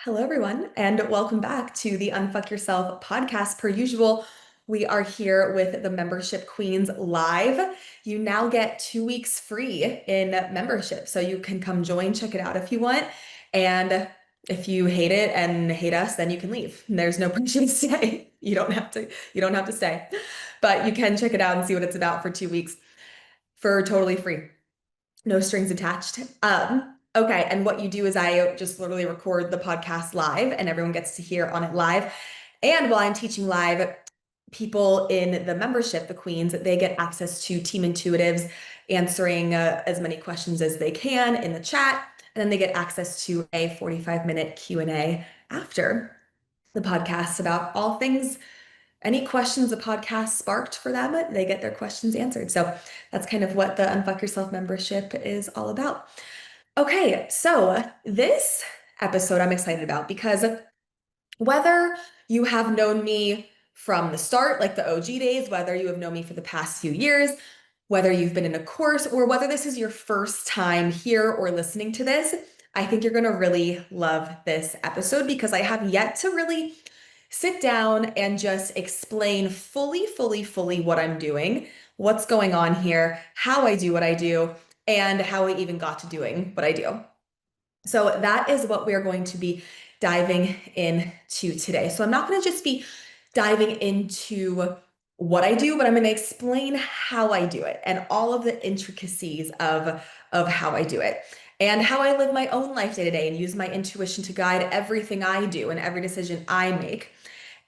Hello, everyone, and welcome back to the Unfuck Yourself podcast. Per usual, we are here with the Membership Queens live. You now get 2 weeks free in membership, so you can come join, check it out if you want. And if you hate it and hate us, then you can leave. There's no pressure to stay. You don't have to. You don't have to stay, but you can check it out and see what it's about for 2 weeks for totally free. No strings attached. Okay, and what you do is I just literally record the podcast live and everyone gets to hear on it live. And while I'm teaching live, people in the membership, the queens, they get access to team intuitives answering as many questions as they can in the chat. And then they get access to a 45-minute Q&A after the podcast about all things, any questions the podcast sparked for them, they get their questions answered. So that's kind of what the Unfuck Yourself membership is all about. Okay, so this episode I'm excited about because whether you have known me from the start, like the OG days, whether you have known me for the past few years, whether you've been in a course, or whether this is your first time here or listening to this, I think you're going to really love this episode because I have yet to really sit down and just explain fully what I'm doing, what's going on here, how I do what I do, and how I even got to doing what I do. So that is what we're going to be diving into today. So I'm not going to just be diving into what I do, but I'm going to explain how I do it and all of the intricacies of how I do it and how I live my own life day to day and use my intuition to guide everything I do and every decision I make.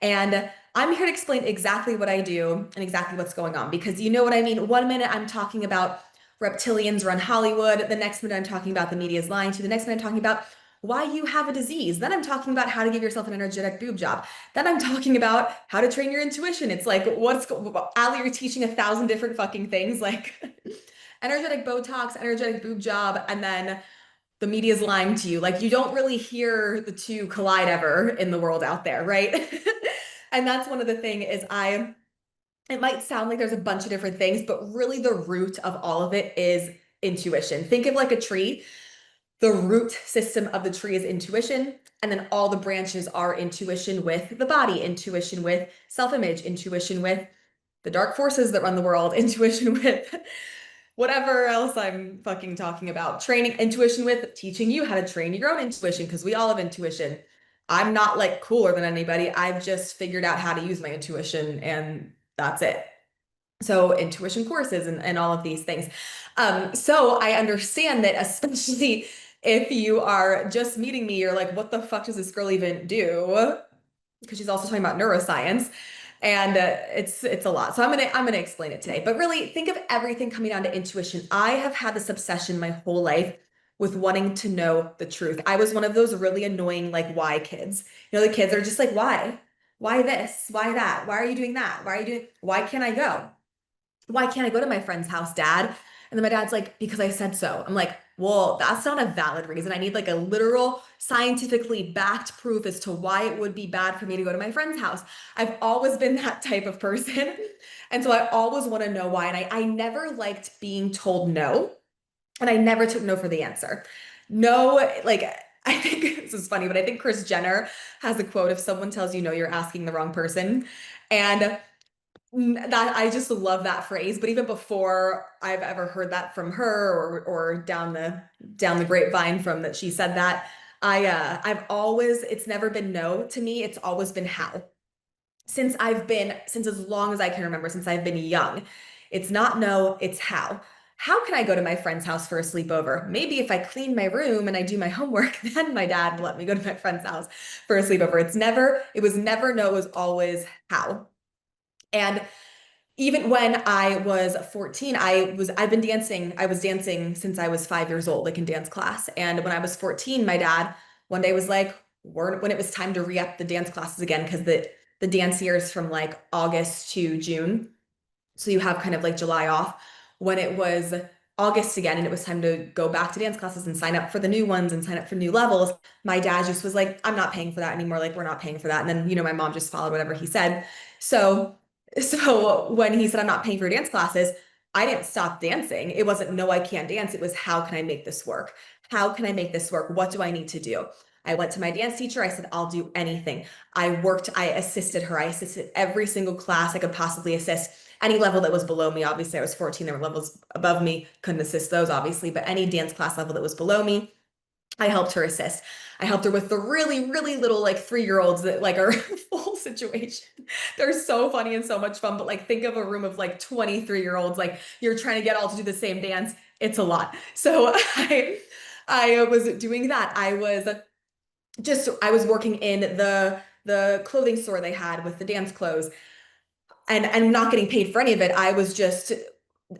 And I'm here to explain exactly what I do and exactly what's going on because you know what I mean. 1 minute I'm talking about reptilians run Hollywood. The next minute I'm talking about the media is lying to you. The next minute I'm talking about why you have a disease. Then I'm talking about how to give yourself an energetic boob job. Then I'm talking about how to train your intuition. It's like, Allie, you're teaching 1,000 different fucking things like energetic Botox, energetic boob job, and then the media is lying to you. Like you don't really hear the two collide ever in the world out there, right? And that's one of the things is it might sound like there's a bunch of different things, but really the root of all of it is intuition. Think of like a tree. The root system of the tree is intuition. And then all the branches are intuition with the body, intuition with self-image, intuition with the dark forces that run the world, intuition with whatever else I'm fucking talking about. Training, intuition with teaching you how to train your own intuition because we all have intuition. I'm not like cooler than anybody. I've just figured out how to use my intuition and that's it. So intuition courses and all of these things. So I understand that especially if you are just meeting me, you're like, what the fuck does this girl even do? Because she's also talking about neuroscience. And it's a lot. So I'm gonna explain it today. But really think of everything coming down to intuition. I have had this obsession my whole life with wanting to know the truth. I was one of those really annoying like why kids. You know, the kids are just like, why? Why this? Why that? Why are you doing that? Why can't I go? Why can't I go to my friend's house, Dad? And then my dad's like, because I said so. I'm like, well, that's not a valid reason. I need like a literal, scientifically backed proof as to why it would be bad for me to go to my friend's house. I've always been that type of person. And so I always want to know why. And I never liked being told no. And I never took no for the answer. No, like, I think this is funny, but I think Kris Jenner has a quote, if someone tells you no, you're asking the wrong person. And that I just love that phrase. But even before I've ever heard that from her or down the grapevine from that she said that, I've always, it's never been no to me. It's always been how. Since as long as I can remember, since I've been young. It's not no, it's how. How can I go to my friend's house for a sleepover? Maybe if I clean my room and I do my homework, then my dad will let me go to my friend's house for a sleepover. It was never no, it was always how. And even when I was 14, I've been dancing. I was dancing since I was 5 years old, like in dance class. And when I was 14, my dad one day was like, when it was time to re-up the dance classes again, because the dance year is from like August to June. So you have kind of like July off. When it was August again and it was time to go back to dance classes and sign up for the new ones and sign up for new levels, my dad just was like, I'm not paying for that anymore. Like, we're not paying for that. And then, my mom just followed whatever he said. So when he said, I'm not paying for dance classes, I didn't stop dancing. It wasn't, no, I can't dance. It was, how can I make this work? How can I make this work? What do I need to do? I went to my dance teacher. I said, I'll do anything. I assisted her. I assisted every single class I could possibly assist. Any level that was below me, obviously I was 14, there were levels above me, couldn't assist those obviously, but any dance class level that was below me, I helped her assist. I helped her with the really, really little like 3-year-olds that like are full situation. They're so funny and so much fun, but like think of a room of like 23-year-olds, like you're trying to get all to do the same dance. It's a lot. So I was doing that. I was working in the clothing store they had with the dance clothes and not getting paid for any of it. I was just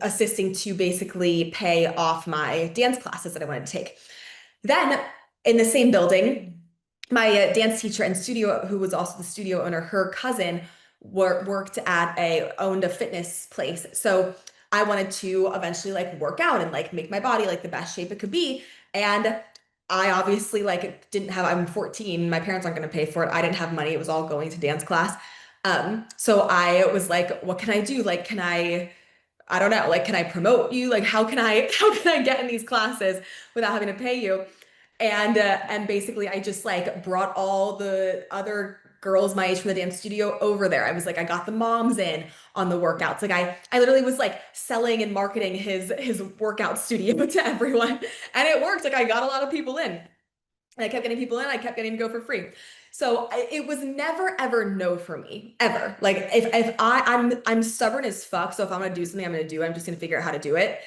assisting to basically pay off my dance classes that I wanted to take. Then in the same building, my dance teacher and studio, who was also the studio owner, her cousin worked at owned a fitness place. So I wanted to eventually like work out and like make my body like the best shape it could be. And I obviously like didn't have, I'm 14, my parents aren't going to pay for it. I didn't have money. It was all going to dance class. So I was like, what can I do? Like, I don't know, like, can I promote you? Like, how can I get in these classes without having to pay you? And basically I just like brought all the other girls my age from the dance studio over there. I was like, I got the moms in on the workouts. Like I literally was like selling and marketing his workout studio to everyone. And it worked. Like I got a lot of people in. And I kept getting people in, I kept getting to go for free. So it was never ever no for me, ever. Like if I'm stubborn as fuck, so if I'm gonna do something, I'm gonna do it. I'm just gonna figure out how to do it.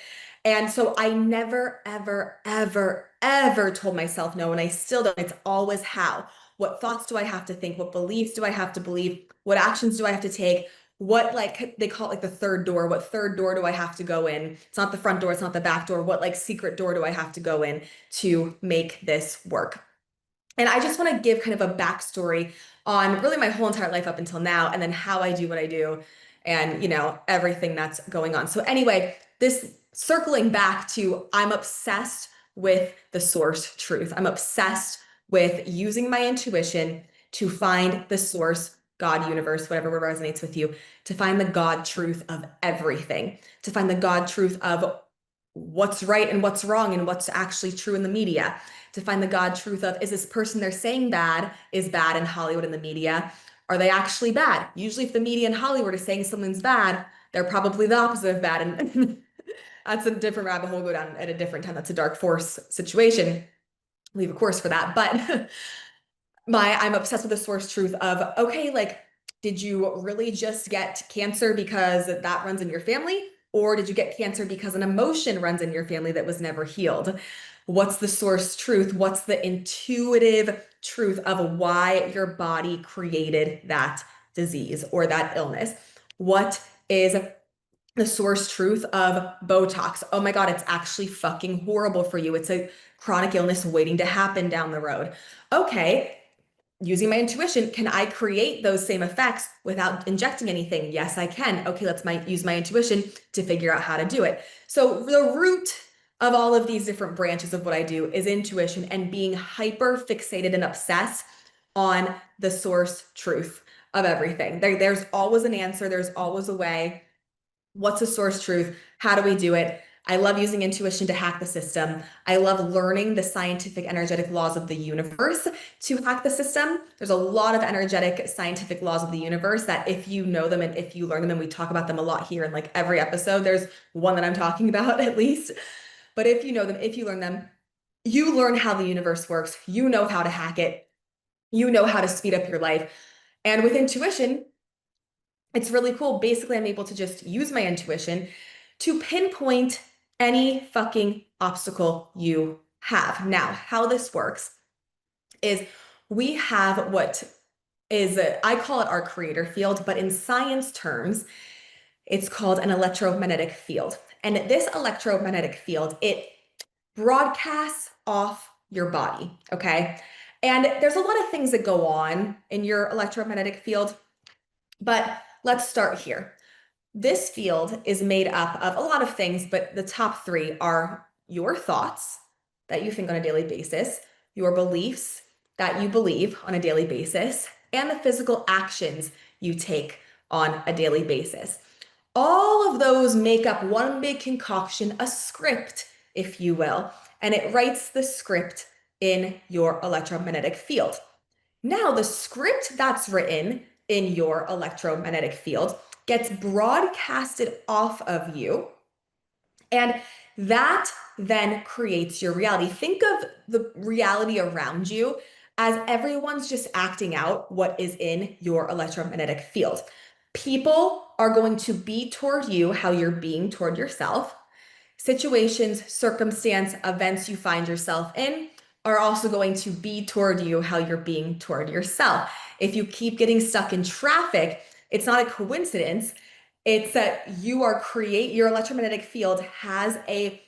And so I never ever ever ever told myself no, and I still don't. It's always how. What thoughts do I have to think? What beliefs do I have to believe? What actions do I have to take? What like they call it like the third door? What third door do I have to go in? It's not the front door, it's not the back door. What like secret door do I have to go in to make this work? And I just want to give kind of a backstory on really my whole entire life up until now, and then how I do what I do, and everything that's going on. So anyway, this circling back to I'm obsessed with the source truth. I'm obsessed with using my intuition to find the source, God, universe, whatever resonates with you, to find the God truth of everything, to find the God truth of what's right and what's wrong and what's actually true in the media, to find the God truth of, is this person they're saying bad is bad in Hollywood and the media? Are they actually bad? Usually if the media in Hollywood is saying something's bad, they're probably the opposite of bad. And that's a different rabbit hole, go down at a different time. That's a dark force situation. Leave a course for that. But I'm obsessed with the source truth of, okay, like, did you really just get cancer because that runs in your family? Or did you get cancer because an emotion runs in your family that was never healed? What's the source truth? What's the intuitive truth of why your body created that disease or that illness? What is the source truth of Botox? Oh my God, it's actually fucking horrible for you. It's a chronic illness waiting to happen down the road. Okay, using my intuition, can I create those same effects without injecting anything? Yes, I can. Okay, use my intuition to figure out how to do it. So the root of all of these different branches of what I do is intuition and being hyper fixated and obsessed on the source truth of everything. There's always an answer. There's always a way. What's the source truth? How do we do it? I love using intuition to hack the system. I love learning the scientific energetic laws of the universe to hack the system. There's a lot of energetic scientific laws of the universe that if you know them and if you learn them, and we talk about them a lot here in like every episode, there's one that I'm talking about at least. But if you know them, if you learn them, you learn how the universe works. You know how to hack it. You know how to speed up your life. And with intuition, it's really cool. Basically, I'm able to just use my intuition to pinpoint any fucking obstacle you have. Now, how this works is we have what is, I call it our creator field, but in science terms, it's called an electromagnetic field. And this electromagnetic field, it broadcasts off your body, okay? And there's a lot of things that go on in your electromagnetic field, but let's start here. This field is made up of a lot of things, but the top three are your thoughts that you think on a daily basis, your beliefs that you believe on a daily basis, and the physical actions you take on a daily basis. All of those make up one big concoction, a script, if you will, and it writes the script in your electromagnetic field. Now, the script that's written in your electromagnetic field gets broadcasted off of you, and that then creates your reality. Think of the reality around you as everyone's just acting out what is in your electromagnetic field. People are going to be toward you how you're being toward yourself. Situations, circumstance, events you find yourself in are also going to be toward you how you're being toward yourself. If you keep getting stuck in traffic, it's not a coincidence. It's that your electromagnetic field has a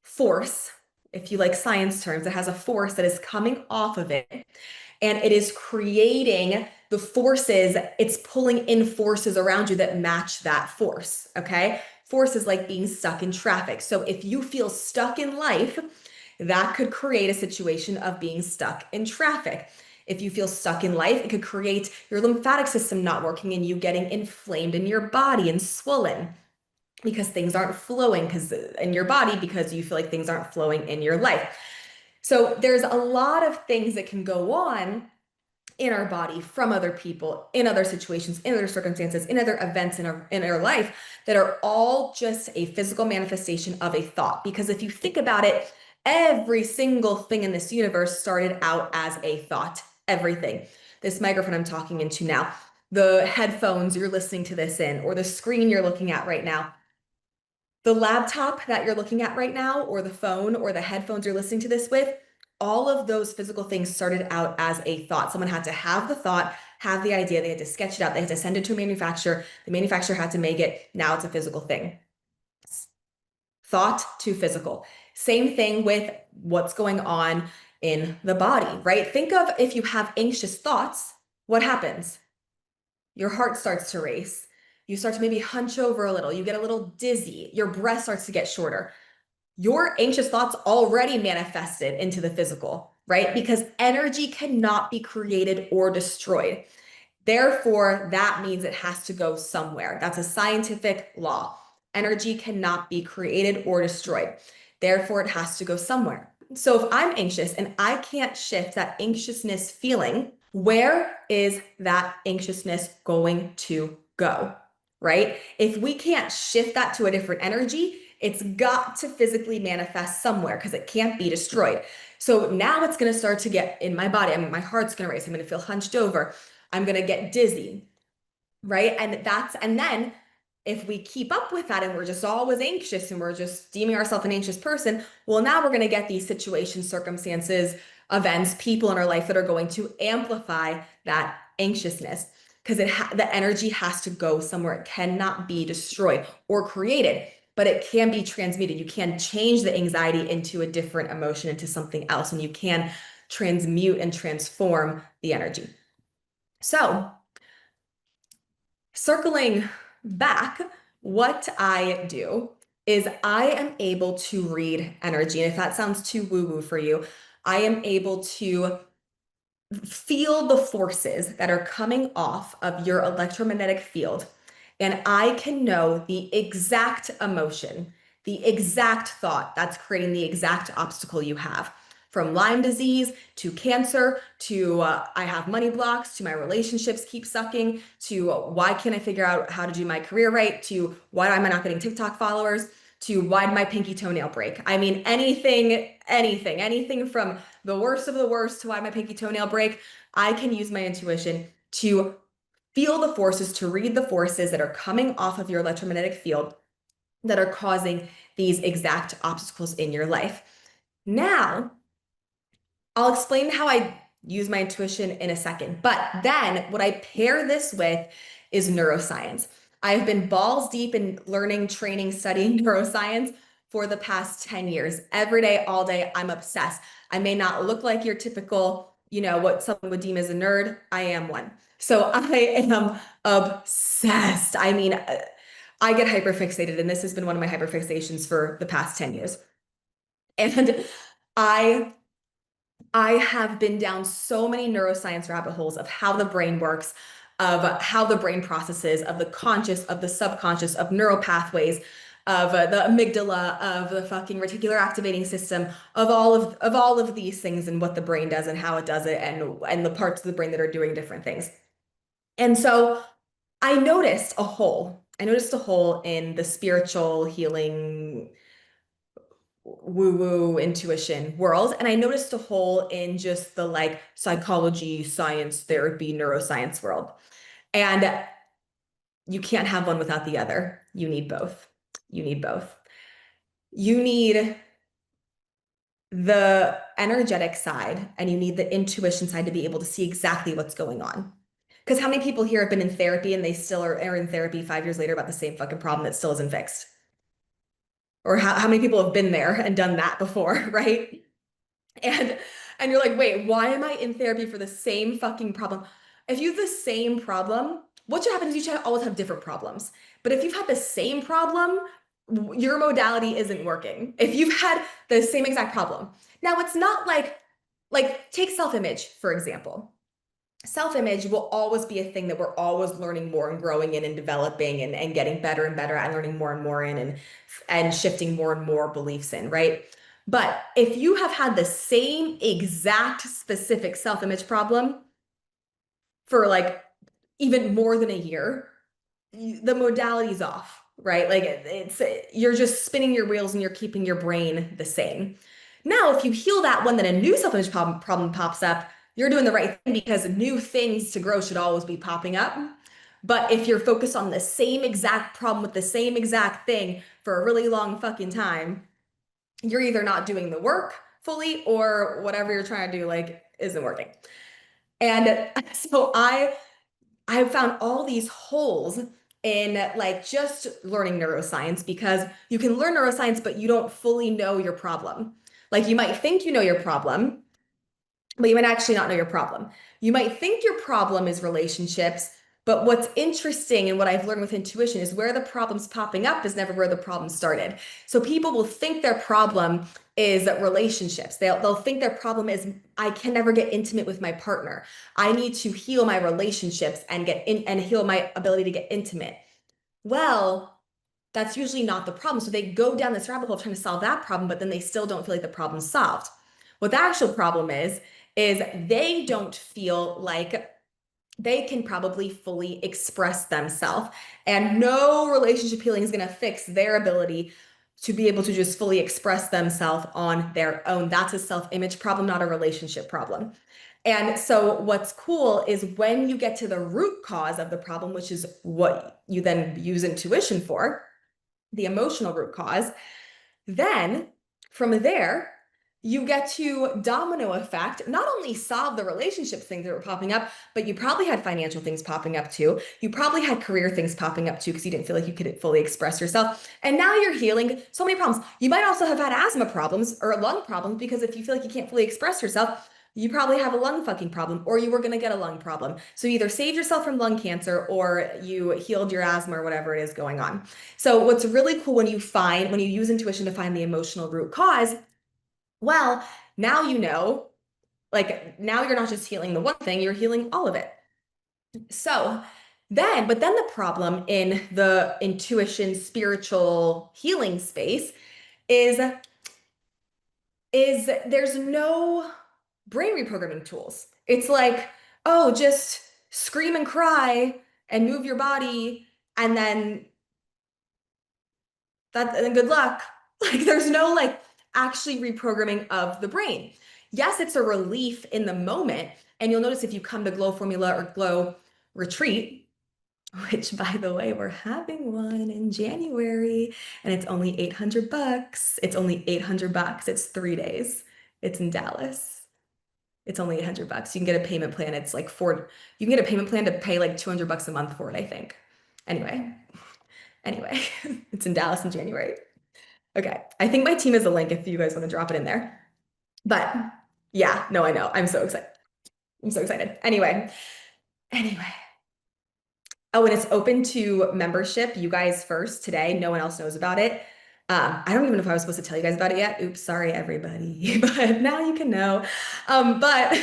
force, if you like science terms, it has a force that is coming off of it, and it is creating the forces, it's pulling in forces around you that match that force, okay? Forces like being stuck in traffic. So if you feel stuck in life, that could create a situation of being stuck in traffic. If you feel stuck in life, it could create your lymphatic system not working and you getting inflamed in your body and swollen because things aren't flowing in your body because you feel like things aren't flowing in your life. So there's a lot of things that can go on in our body from other people, in other situations, in other circumstances, in other events in our life that are all just a physical manifestation of a thought. Because if you think about it, every single thing in this universe started out as a thought. Everything. This microphone I'm talking into now, the headphones you're listening to this in, or the screen you're looking at right now, the laptop that you're looking at right now, or the phone or the headphones you're listening to this with, all of those physical things started out as a thought. Someone had to have the thought, have the idea, they had to sketch it out, they had to send it to a manufacturer, the manufacturer had to make it, now it's a physical thing. Thought to physical. Same thing with what's going on in the body, right? Think of if you have anxious thoughts, what happens? Your heart starts to race. You start to maybe hunch over a little. You get a little dizzy. Your breath starts to get shorter. Your anxious thoughts already manifested into the physical, right? Because energy cannot be created or destroyed. Therefore, that means it has to go somewhere. That's a scientific law. Energy cannot be created or destroyed. Therefore, it has to go somewhere. So if I'm anxious and I can't shift that anxiousness feeling, where is that anxiousness going to go? Right? If we can't shift that to a different energy, it's got to physically manifest somewhere because it can't be destroyed. So now it's going to start to get in my body. I mean, my heart's going to race. I'm going to feel hunched over. I'm going to get dizzy, right? And then if we keep up with that and we're just always anxious and we're just deeming ourselves an anxious person, well, now we're going to get these situations, circumstances, events, people in our life that are going to amplify that anxiousness because the energy has to go somewhere. It cannot be destroyed or created, but it can be transmuted. You can change the anxiety into a different emotion, into something else, and you can transmute and transform the energy. So, circling back, what I do is I am able to read energy. And if that sounds too woo-woo for you, I am able to feel the forces that are coming off of your electromagnetic field. And I can know the exact emotion, the exact thought that's creating the exact obstacle you have. From Lyme disease to cancer to I have money blocks to my relationships keep sucking to why can't I figure out how to do my career right to why am I not getting TikTok followers to why did my pinky toenail break? I mean, anything from the worst of the worst to why my pinky toenail break. I can use my intuition to feel the forces, to read the forces that are coming off of your electromagnetic field that are causing these exact obstacles in your life. Now, I'll explain how I use my intuition in a second, but then what I pair this with is neuroscience. I've been balls deep in learning, training, studying neuroscience for the past 10 years. Every day, all day, I'm obsessed. I may not look like your typical, what someone would deem as a nerd. I am one. So I am obsessed. I mean, I get hyperfixated, and this has been one of my hyperfixations for the past 10 years. And I I have been down so many neuroscience rabbit holes of how the brain works, of how the brain processes, of the conscious, of the subconscious, of neural pathways, of the amygdala, of the fucking reticular activating system, of all of these things and what the brain does and how it does it and the parts of the brain that are doing different things. And so I noticed a hole. I noticed a hole in the spiritual healing woo-woo intuition world. And I noticed a hole in just the like psychology, science, therapy, neuroscience world. And you can't have one without the other. You need both. You need both. You need the energetic side and you need the intuition side to be able to see exactly what's going on. Because how many people here have been in therapy and they still are in therapy 5 years later about the same fucking problem that still isn't fixed? Or how many people have been there and done that before, right? And and you're like, wait, why am I in therapy for the same fucking problem? If you have the same problem, what should happen is you should always have different problems. But if you've had the same problem, your modality isn't working. If you've had the same exact problem. Now it's not like take self-image, for example. Self-image will always be a thing that we're always learning more and growing in and developing and getting better and better at and learning more and more in and shifting more and more beliefs in, right? But if you have had the same exact specific self-image problem for like even more than a year, the modality's off, right? Like it's you're just spinning your wheels and you're keeping your brain the same. Now, if you heal that one, then a new self-image problem pops up. You're doing the right thing because new things to grow should always be popping up. But if you're focused on the same exact problem with the same exact thing for a really long fucking time, you're either not doing the work fully or whatever you're trying to do like isn't working. And so I found all these holes in like just learning neuroscience because you can learn neuroscience, but you don't fully know your problem. Like you might think you know your problem, but you might actually not know your problem. You might think your problem is relationships, but what's interesting and what I've learned with intuition is where the problem's popping up is never where the problem started. So people will think their problem is relationships. They'll think their problem is I can never get intimate with my partner. I need to heal my relationships and get in and heal my ability to get intimate. Well, that's usually not the problem. So they go down this rabbit hole trying to solve that problem, but then they still don't feel like the problem's solved. What the actual problem is they don't feel like they can probably fully express themselves. And no relationship healing is going to fix their ability to be able to just fully express themselves on their own. That's a self-image problem, not a relationship problem. And so what's cool is when you get to the root cause of the problem, which is what you then use intuition for, the emotional root cause, then from there, you get to domino effect, not only solve the relationship things that were popping up, but you probably had financial things popping up too. You probably had career things popping up too because you didn't feel like you could fully express yourself. And now you're healing so many problems. You might also have had asthma problems or lung problems because if you feel like you can't fully express yourself, you probably have a lung fucking problem or you were going to get a lung problem. So you either saved yourself from lung cancer or you healed your asthma or whatever it is going on. So what's really cool when you use intuition to find the emotional root cause, well, now you know, like now you're not just healing the one thing, you're healing all of it. So but then the problem in the intuition spiritual healing space is there's no brain reprogramming tools. It's like, oh, just scream and cry and move your body and then good luck. Like there's no like actually reprogramming of the brain. Yes, it's a relief in the moment. And you'll notice if you come to Glow Formula or Glow Retreat, which by the way, we're having one in January and it's only 800 bucks. It's only 800 bucks. It's 3 days. It's in Dallas. It's only 800 bucks. You can get a payment plan. It's like you can get a payment plan to pay like 200 bucks a month for it, I think. Anyway, it's in Dallas in January. Okay. I think my team has a link if you guys want to drop it in there. But yeah, no, I know. I'm so excited. I'm so excited. Anyway. Oh, and it's open to membership. You guys first today. No one else knows about it. I don't even know if I was supposed to tell you guys about it yet. Oops, sorry, everybody. But now you can know. But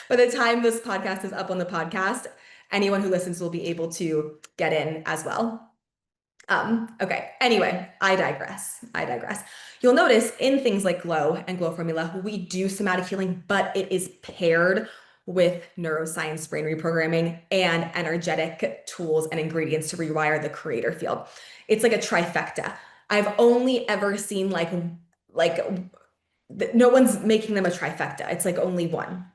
by the time this podcast is up on the podcast, anyone who listens will be able to get in as well. Okay. Anyway, I digress. I digress. You'll notice in things like Glow and Glow Formula, we do somatic healing, but it is paired with neuroscience, brain reprogramming, and energetic tools and ingredients to rewire the creator field. It's like a trifecta. I've only ever seen like no one's making them a trifecta. It's like only one.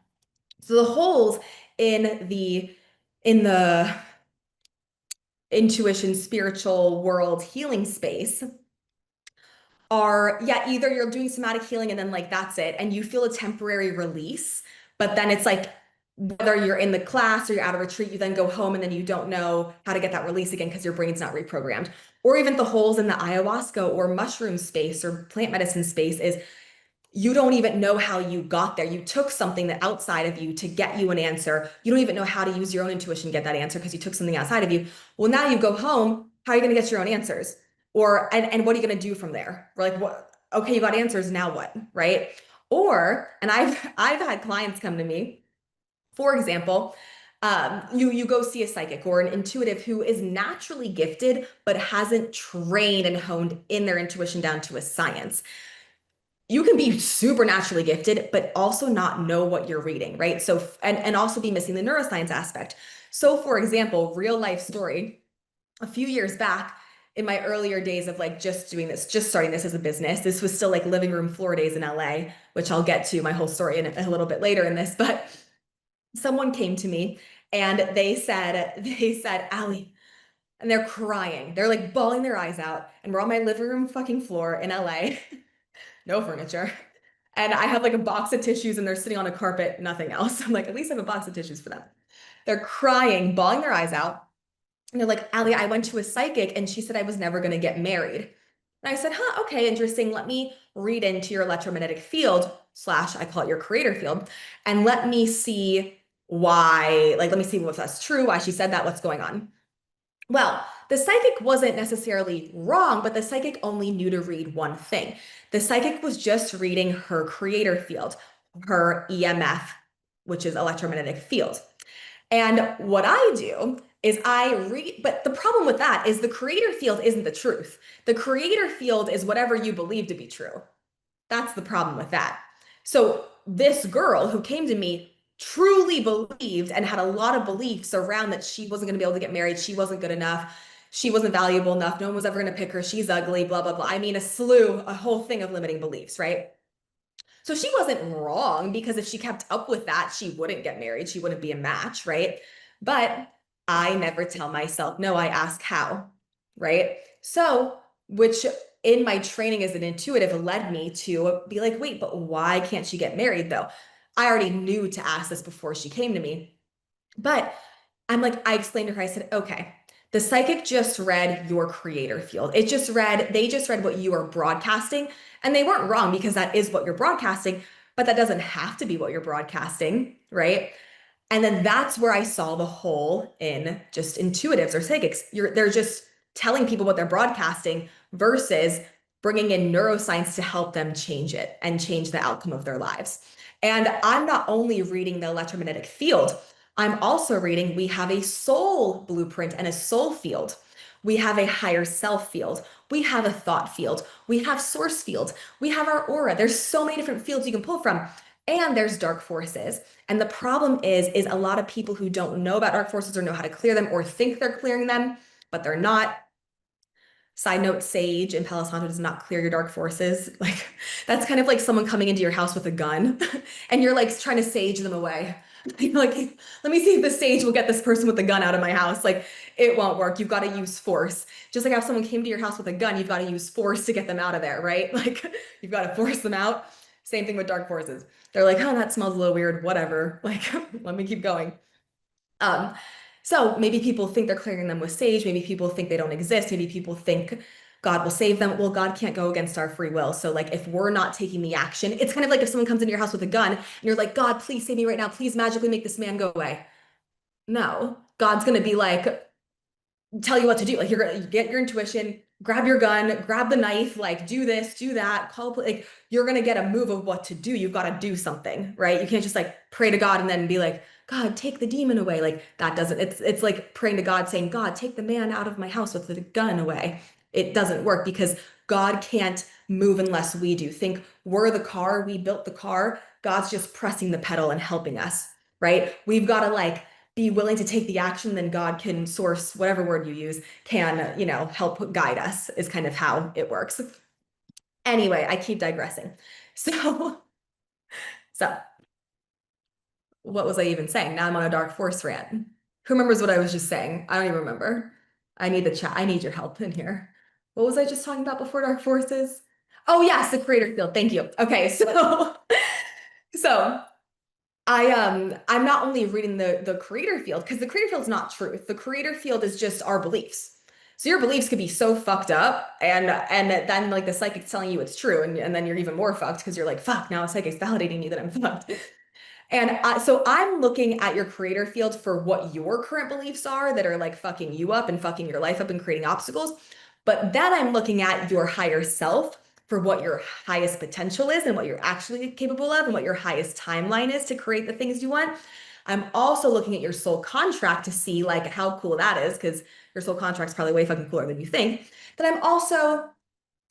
So the holes in the intuition, spiritual world healing space are, yeah, either you're doing somatic healing and then like that's it, and you feel a temporary release, but then it's like whether you're in the class or you're out of retreat, you then go home and then you don't know how to get that release again because your brain's not reprogrammed. Or even the holes in the ayahuasca or mushroom space or plant medicine space is you don't even know how you got there. You took something that outside of you to get you an answer. You don't even know how to use your own intuition to get that answer because you took something outside of you. Well, now you go home. How are you going to get your own answers? Or and what are you going to do from there? We're like, what? Okay, you got answers. Now what? Right? Or and I've had clients come to me, for example, you go see a psychic or an intuitive who is naturally gifted but hasn't trained and honed in their intuition down to a science. You can be supernaturally gifted, but also not know what you're reading, right? So, and also be missing the neuroscience aspect. So, for example, real life story, a few years back in my earlier days of like just doing this, just starting this as a business, this was still like living room floor days in LA, which I'll get to my whole story in a little bit later in this, but someone came to me and they said, Allie, and they're crying. They're like bawling their eyes out. And we're on my living room fucking floor in LA, no furniture. And I have like a box of tissues and they're sitting on a carpet, nothing else. I'm like, at least I have a box of tissues for them. They're crying, bawling their eyes out. And they're like, Allie, I went to a psychic and she said I was never going to get married. And I said, huh, okay, interesting. Let me read into your electromagnetic field, slash, I call it your creator field, and let me see why, like, let me see if that's true, why she said that, what's going on. Well, the psychic wasn't necessarily wrong, but the psychic only knew to read one thing. The psychic was just reading her creator field, her EMF, which is electromagnetic field. And what I do is I read, but the problem with that is the creator field isn't the truth. The creator field is whatever you believe to be true. That's the problem with that. So this girl who came to me truly believed and had a lot of beliefs around that she wasn't going to be able to get married. She wasn't good enough. She wasn't valuable enough. No one was ever going to pick her. She's ugly, blah, blah, blah. I mean, a whole thing of limiting beliefs, right? So she wasn't wrong because if she kept up with that, she wouldn't get married. She wouldn't be a match, right? But I never tell myself, no, I ask how, right? So, which in my training as an intuitive led me to be like, wait, but why can't she get married though? I already knew to ask this before she came to me. But I'm like, I explained to her, I said, okay, the psychic just read your creator field. They just read what you are broadcasting. And they weren't wrong because that is what you're broadcasting, but that doesn't have to be what you're broadcasting, right? And then that's where I saw the hole in just intuitives or psychics. They're just telling people what they're broadcasting versus bringing in neuroscience to help them change it and change the outcome of their lives. And I'm not only reading the electromagnetic field, I'm also reading we have a soul blueprint and a soul field. We have a higher self field. We have a thought field. We have source field. We have our aura. There's so many different fields you can pull from. And there's dark forces. And the problem is a lot of people who don't know about dark forces or know how to clear them or think they're clearing them, but they're not. Side note, sage in Palo Santo does not clear your dark forces. Like that's kind of like someone coming into your house with a gun and you're like trying to sage them away. You're like, let me see if the sage will get this person with the gun out of my house. Like it won't work. You've got to use force. Just like if someone came to your house with a gun, you've got to use force to get them out of there, right? Like you've got to force them out. Same thing with dark forces. They're like, oh, that smells a little weird, whatever. Like, let me keep going. Um, so maybe people think they're clearing them with sage. Maybe people think they don't exist. Maybe people think God will save them. Well, God can't go against our free will. So like if we're not taking the action, it's kind of like if someone comes into your house with a gun and you're like, God, please save me right now. Please magically make this man go away. No, God's going to be like, tell you what to do. Like you're going to get your intuition, grab your gun, grab the knife, like do this, do that, like you're going to get a move of what to do. You've got to do something, right? You can't just like pray to God and then be like, God, take the demon away. Like that doesn't, it's like praying to God saying, God, take the man out of my house with the gun away. It doesn't work because God can't move unless we do. Think we're the car, we built the car. God's just pressing the pedal and helping us, right? We've got to like be willing to take the action, then God can source whatever word you use, can, help guide us, is kind of how it works. Anyway, I keep digressing. So, so what was I even saying? Now I'm on a dark force rant. Who remembers what I was just saying? I don't even remember. I need the chat. I need your help in here. What was I just talking about before dark forces? Oh yes, the creator field. Thank you. Okay, so so I'm not only reading the creator field because the creator field is not truth. The creator field is just our beliefs. So your beliefs could be so fucked up, and then like the psychic's telling you it's true, and then you're even more fucked because you're like, fuck, now a psychic's validating me that I'm fucked. And so I'm looking at your creator field for what your current beliefs are that are like fucking you up and fucking your life up and creating obstacles. But then I'm looking at your higher self for what your highest potential is and what you're actually capable of and what your highest timeline is to create the things you want. I'm also looking at your soul contract to see like how cool that is because your soul contract is probably way fucking cooler than you think. But I'm also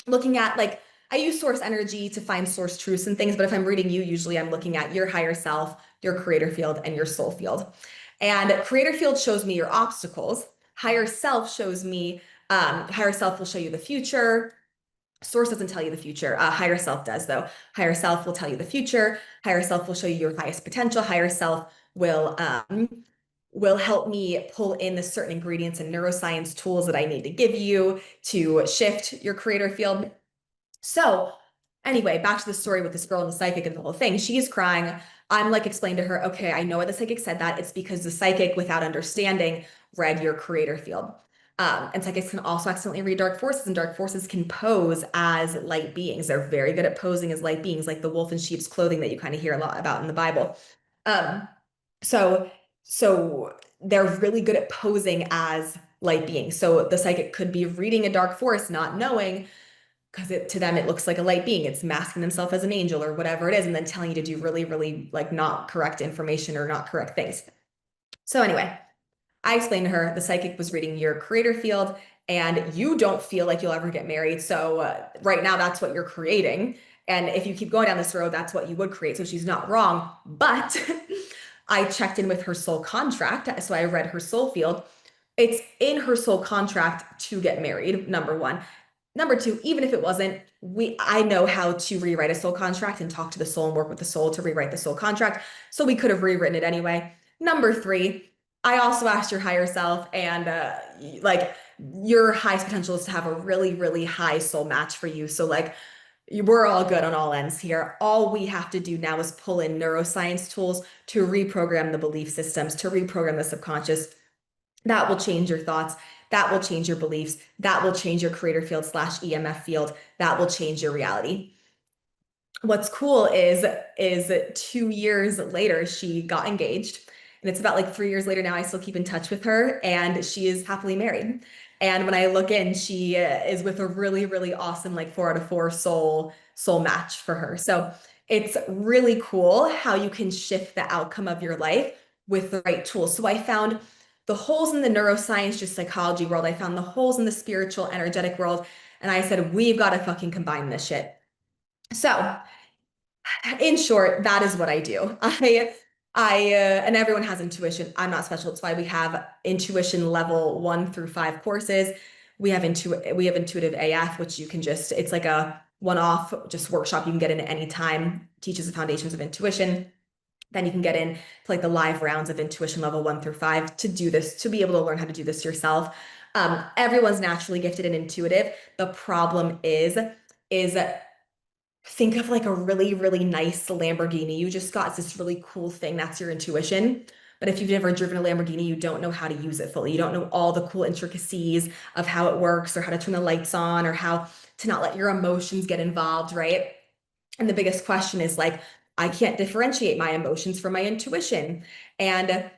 looking at like I use source energy to find source truths and things, but if I'm reading you, usually I'm looking at your higher self, your creator field, and your soul field. And creator field shows me your obstacles. Higher self shows me, higher self will show you the future. Source doesn't tell you the future. Higher self does, though. Higher self will tell you the future. Higher self will show you your highest potential. Higher self will help me pull in the certain ingredients and neuroscience tools that I need to give you to shift your creator field. So anyway, back to the story with this girl and the psychic and the whole thing. She's crying. I'm like explaining to her, okay, I know why the psychic said that. It's because the psychic, without understanding, read your creator field. And psychics can also accidentally read dark forces, and dark forces can pose as light beings. They're very good at posing as light beings, like the wolf in sheep's clothing that you kind of hear a lot about in the Bible. Um, so, so they're really good at posing as light beings. So the psychic could be reading a dark force, not knowing because to them it looks like a light being. It's masking themselves as an angel or whatever it is, and then telling you to do really, really like not correct information or not correct things. So anyway, I explained to her the psychic was reading your creator field, and you don't feel like you'll ever get married. So right now, that's what you're creating. And if you keep going down this road, that's what you would create. So she's not wrong. But I checked in with her soul contract. So I read her soul field. It's in her soul contract to get married, number one. Number two, even if it wasn't, I know how to rewrite a soul contract and talk to the soul and work with the soul to rewrite the soul contract. So we could have rewritten it anyway. Number three, I also asked your higher self, and like your highest potential is to have a really, really high soul match for you. So like we're all good on all ends here. All we have to do now is pull in neuroscience tools to reprogram the belief systems, to reprogram the subconscious. That will change your thoughts. That will change your beliefs. That will change your creator field / EMF field. That will change your reality. What's cool is 2 years later, she got engaged. And it's about like 3 years later now, I still keep in touch with her, and she is happily married. And when I look in, she is with a really, really awesome, like 4 out of 4 soul match for her. So it's really cool how you can shift the outcome of your life with the right tools. So I found the holes in the neuroscience, just psychology world. I found the holes in the spiritual, energetic world. And I said, we've got to fucking combine this shit. So in short, that is what I do. And everyone has intuition. I'm not special. That's why we have intuition level 1 through 5 courses. We have intuitive AF, which you can it's like a one-off just workshop you can get in at any time, teaches the foundations of intuition. Then you can get in to like the live rounds of intuition level 1 through 5 to do this, to be able to learn how to do this yourself. Everyone's naturally gifted and intuitive. The problem is think of like a really, really nice Lamborghini. You just got this really cool thing. That's your intuition. But if you've never driven a Lamborghini, you don't know how to use it fully. You don't know all the cool intricacies of how it works or how to turn the lights on or how to not let your emotions get involved, right? And the biggest question is like, I can't differentiate my emotions from my intuition. And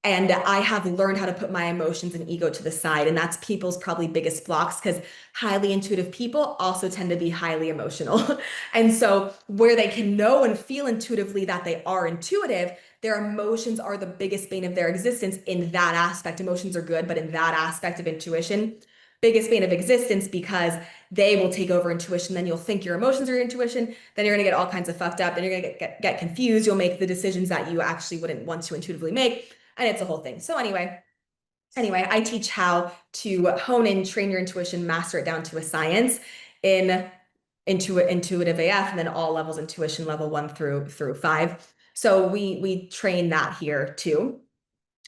And I have learned how to put my emotions and ego to the side. And that's people's probably biggest blocks because highly intuitive people also tend to be highly emotional. And so, where they can know and feel intuitively that they are intuitive, their emotions are the biggest bane of their existence in that aspect. Emotions are good, but in that aspect of intuition, biggest bane of existence because they will take over intuition. Then you'll think your emotions are your intuition. Then you're going to get all kinds of fucked up. Then you're going to get confused. You'll make the decisions that you actually wouldn't want to intuitively make. And it's a whole thing. So anyway, I teach how to hone in, train your intuition, master it down to a science in intuitive AF, and then all levels intuition level 1 through 5. So we train that here too.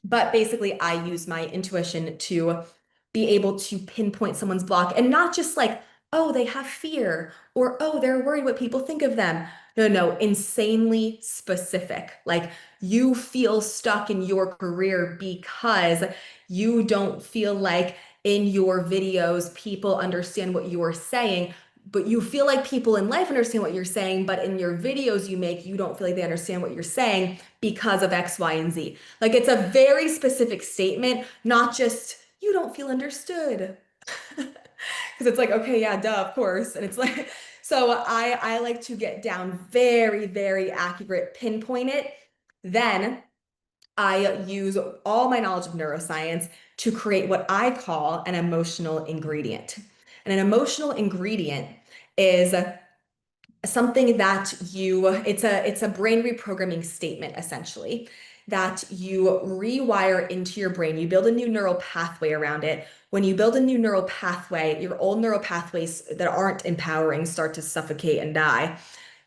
But basically, I use my intuition to be able to pinpoint someone's block and not just like, oh, they have fear or oh, they're worried what people think of them. No, insanely specific. Like you feel stuck in your career because you don't feel like in your videos people understand what you are saying, but you feel like people in life understand what you're saying, but in your videos you make, you don't feel like they understand what you're saying because of X, Y, and Z. Like it's a very specific statement, not just you don't feel understood. Because it's like, okay, yeah, duh, of course. And it's like, so I like to get down very, very accurate, pinpoint it. Then I use all my knowledge of neuroscience to create what I call an emotional ingredient. And an emotional ingredient is something that it's a brain reprogramming statement essentially that you rewire into your brain. You build a new neural pathway around it. When you build a new neural pathway, your old neural pathways that aren't empowering start to suffocate and die.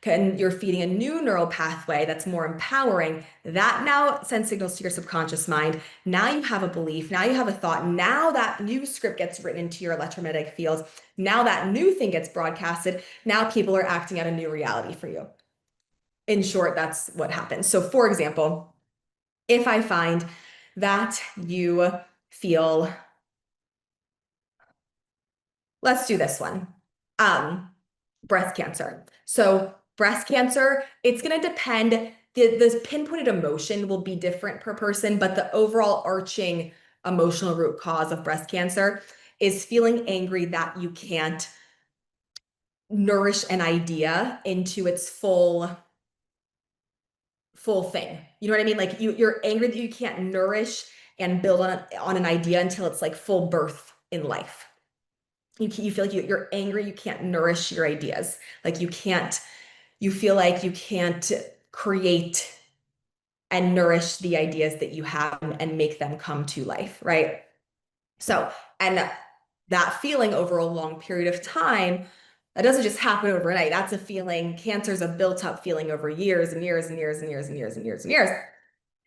And you're feeding a new neural pathway that's more empowering. That now sends signals to your subconscious mind. Now you have a belief. Now you have a thought. Now that new script gets written into your electromagnetic fields. Now that new thing gets broadcasted. Now people are acting out a new reality for you. In short, that's what happens. So, for example, if I find that you feel, let's do this one. Breast cancer. So breast cancer, it's going to depend. The pinpointed emotion will be different per person, but the overall arching emotional root cause of breast cancer is feeling angry that you can't nourish an idea into its full thing. You know what I mean? Like you're angry that you can't nourish and build on an idea until it's like full birth in life. You feel like you're angry, you can't nourish your ideas. Like you feel like you can't create and nourish the ideas that you have and make them come to life, right? So, and that feeling over a long period of time, that doesn't just happen overnight. That's a feeling, cancer is a built up feeling over years and years and years and years and years and years and years.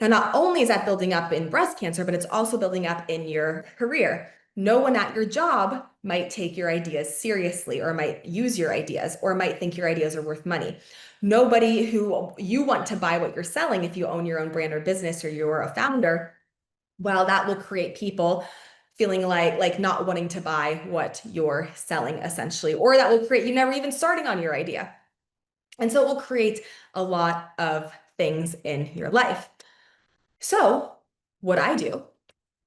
Now, not only is that building up in breast cancer, but it's also building up in your career. No one at your job might take your ideas seriously or might use your ideas or might think your ideas are worth money. Nobody who you want to buy what you're selling if you own your own brand or business or you're a founder, well, that will create people feeling like not wanting to buy what you're selling essentially, or that will create you never even starting on your idea. And so it will create a lot of things in your life. So what I do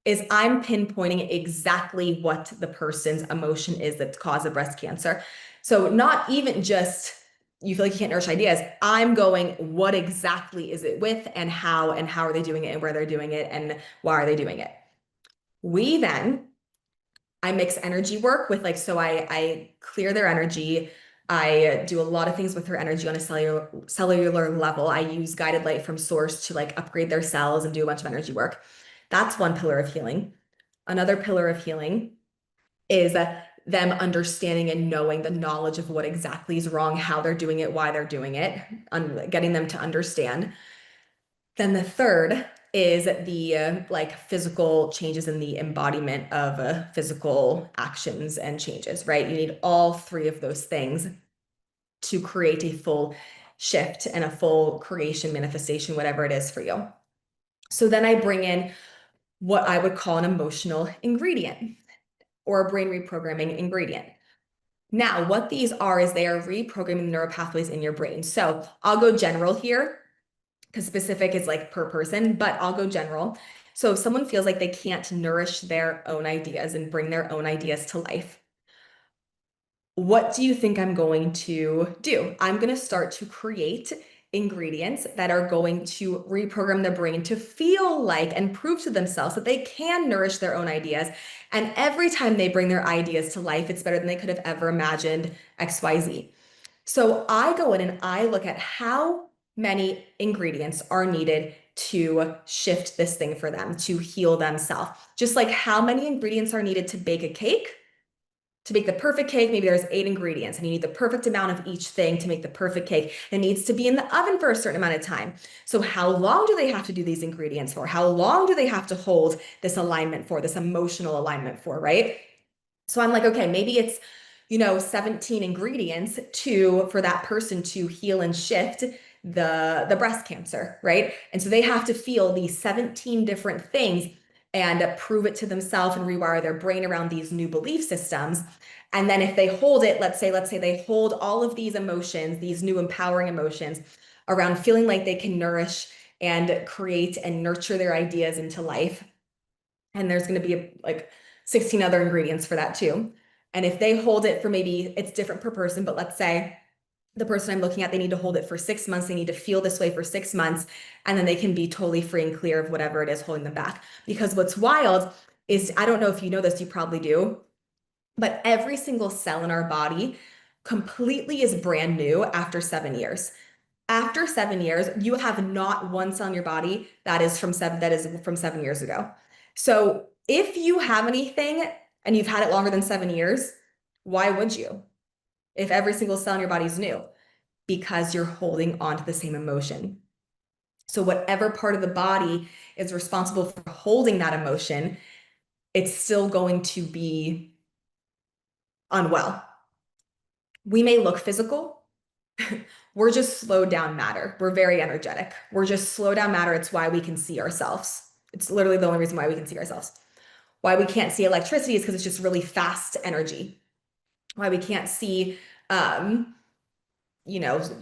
is I'm pinpointing exactly what the person's emotion is that's caused of breast cancer. So not even just you feel like you can't nourish ideas. I'm going, what exactly is it with and how are they doing it and where they're doing it and why are they doing it? I mix energy work with like, so I clear their energy. I do a lot of things with her energy on a cellular level. I use guided light from source to like upgrade their cells and do a bunch of energy work. That's one pillar of healing. Another pillar of healing is them understanding and knowing the knowledge of what exactly is wrong, how they're doing it, why they're doing it, getting them to understand. Then the third is the like physical changes in the embodiment of physical actions and changes, right? You need all three of those things to create a full shift and a full creation, manifestation, whatever it is for you. So then I bring in what I would call an emotional ingredient or a brain reprogramming ingredient. Now, what these are is they are reprogramming the neural pathways in your brain. So I'll go general here. because specific is like per person, but I'll go general. So if someone feels like they can't nourish their own ideas and bring their own ideas to life, what do you think I'm going to do? I'm going to start to create ingredients that are going to reprogram the brain to feel like and prove to themselves that they can nourish their own ideas. And every time they bring their ideas to life, it's better than they could have ever imagined XYZ. So I go in and I look at how many ingredients are needed to shift this thing for them, to heal themselves. Just like how many ingredients are needed to bake a cake. To make the perfect cake, maybe there's 8 ingredients and you need the perfect amount of each thing to make the perfect cake. It needs to be in the oven for a certain amount of time. So how long do they have to do these ingredients for? How long do they have to hold this alignment for, this emotional alignment for, right? So I'm like, okay, maybe it's, 17 ingredients for that person to heal and shift the breast cancer, right? And so they have to feel these 17 different things and prove it to themselves and rewire their brain around these new belief systems. And then if they hold it, let's say they hold all of these emotions, these new empowering emotions around feeling like they can nourish and create and nurture their ideas into life. And there's going to be like 16 other ingredients for that too. And if they hold it for, maybe it's different per person, but let's say the person I'm looking at, they need to hold it for 6 months. They need to feel this way for 6 months, and then they can be totally free and clear of whatever it is holding them back. Because what's wild is, I don't know if you know this, you probably do, but every single cell in our body completely is brand new after 7 years. After 7 years, you have not one cell in your body that is from 7 years ago. So if you have anything and you've had it longer than 7 years, why would you? If every single cell in your body is new, because you're holding on to the same emotion. So whatever part of the body is responsible for holding that emotion, it's still going to be unwell. We may look physical. We're just slowed down matter. We're very energetic. We're just slowed down matter. It's why we can see ourselves. It's literally the only reason why we can see ourselves. Why we can't see electricity is because it's just really fast energy. Why we can't see,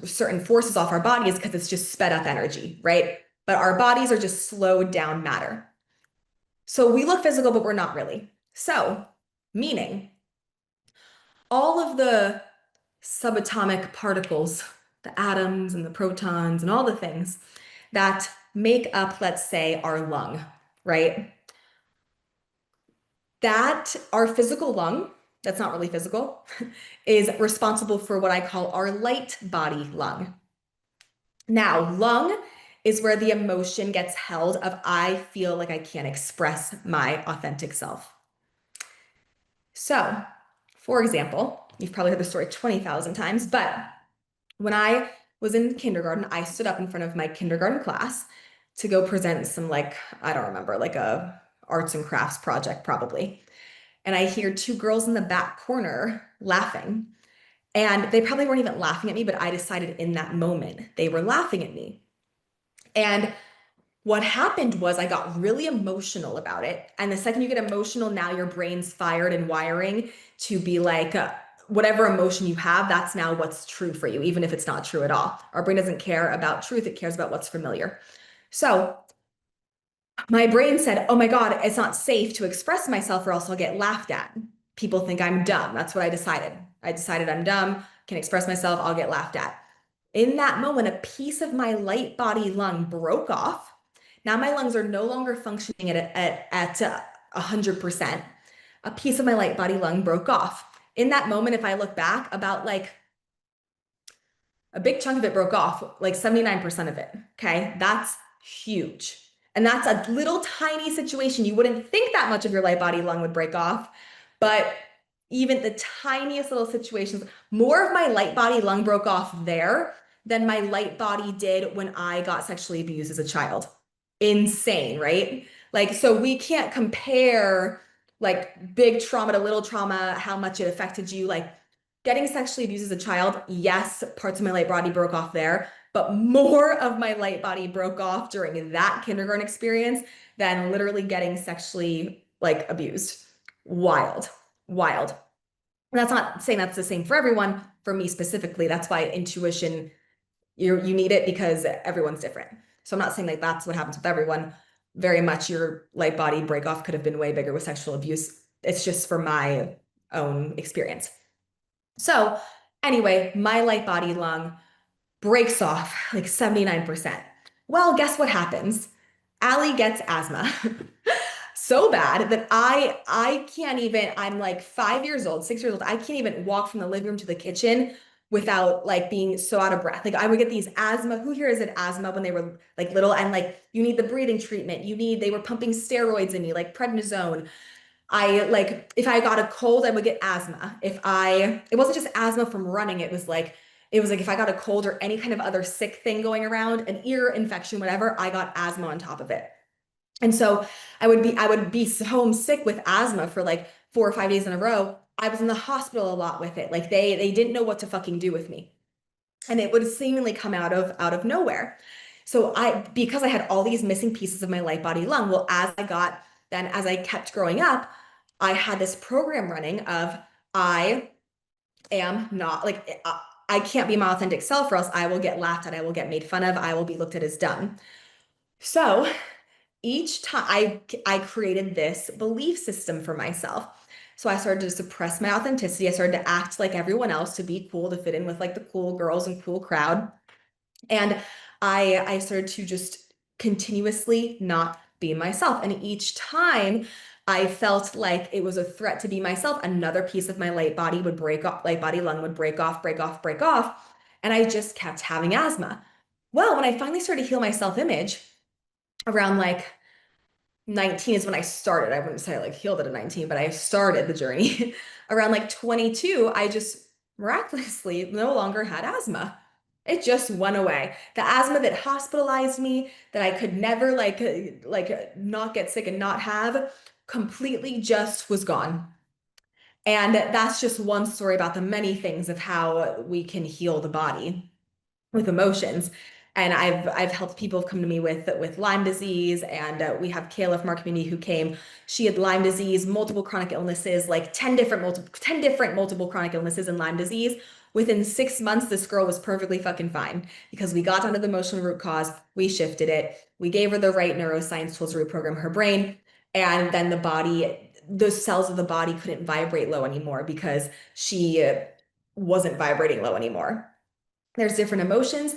certain forces off our bodies because it's just sped up energy, right? But our bodies are just slowed down matter. So we look physical, but we're not really. So, meaning all of the subatomic particles, the atoms and the protons and all the things that make up, let's say, our lung, right? That our physical lung, that's not really physical, is responsible for what I call our light body lung. Now, lung is where the emotion gets held of I feel like I can't express my authentic self. So, for example, you've probably heard the story 20,000 times, but when I was in kindergarten, I stood up in front of my kindergarten class to go present some, like, I don't remember, like a arts and crafts project probably. And I hear 2 girls in the back corner laughing. And they probably weren't even laughing at me, but I decided in that moment they were laughing at me. And what happened was I got really emotional about it. And the second you get emotional, now your brain's fired and wiring to be like, whatever emotion you have, that's now what's true for you, even if it's not true at all. Our brain doesn't care about truth, it cares about what's familiar. So my brain said, oh my God, it's not safe to express myself or else I'll get laughed at. People think I'm dumb. That's what I decided. I decided I'm dumb, can express myself, I'll get laughed at. In that moment, a piece of my light body lung broke off. Now my lungs are no longer functioning at 100%. A piece of my light body lung broke off. In that moment, if I look back, about like a big chunk of it broke off, like 79% of it. Okay, that's huge. And that's a little tiny situation. You wouldn't think that much of your light body lung would break off, but even the tiniest little situations, more of my light body lung broke off there than my light body did when I got sexually abused as a child. Insane, right? Like, so we can't compare like big trauma to little trauma, how much it affected you. Like, getting sexually abused as a child, yes, parts of my light body broke off there, but more of my light body broke off during that kindergarten experience than literally getting sexually like abused. Wild, wild. And that's not saying that's the same for everyone. For me specifically, that's why intuition, you need it because everyone's different. So I'm not saying like that's what happens with everyone. Very much your light body break off could have been way bigger with sexual abuse. It's just for my own experience. So anyway, my light body lung breaks off like 79%. Well, guess what happens? Allie gets asthma. So bad that I can't even, I'm like 5 years old, 6 years old. I can't even walk from the living room to the kitchen without like being so out of breath. Like I would get these asthma. Who here has had asthma when they were like little and like you need the breathing treatment. They were pumping steroids in me, like prednisone. I like if I got a cold, I would get asthma. It wasn't just asthma from running, it was like if I got a cold or any kind of other sick thing going around, an ear infection, whatever, I got asthma on top of it. And so I would be homesick with asthma for like 4 or 5 days in a row. I was in the hospital a lot with it. Like they didn't know what to fucking do with me. And it would seemingly come out of nowhere. So because I had all these missing pieces of my light body lung, well, as I kept growing up, I had this program running of I am not like I can't be my authentic self or else I will get laughed at, I will get made fun of, I will be looked at as dumb. So each time I created this belief system for myself. So I started to suppress my authenticity. I started to act like everyone else to be cool, to fit in with like the cool girls and cool crowd. And I started to just continuously not be myself. And each time I felt like it was a threat to be myself, another piece of my light body would break off, light body lung would break off, break off, break off. And I just kept having asthma. Well, when I finally started to heal my self-image around like 19 is when I started. I wouldn't say I like healed it at 19, but I started the journey. Around like 22, I just miraculously no longer had asthma. It just went away. The asthma that hospitalized me, that I could never not get sick and not have, completely just was gone. And that's just one story about the many things of how we can heal the body with emotions. And I've helped people come to me with Lyme disease, and we have Kayla from our community who came. She had Lyme disease, multiple chronic illnesses, like 10 different multiple chronic illnesses and Lyme disease. Within 6 months, this girl was perfectly fucking fine because we got down to the emotional root cause, we shifted it, we gave her the right neuroscience tools to reprogram her brain, and then those cells of the body couldn't vibrate low anymore because she wasn't vibrating low anymore. There's different emotions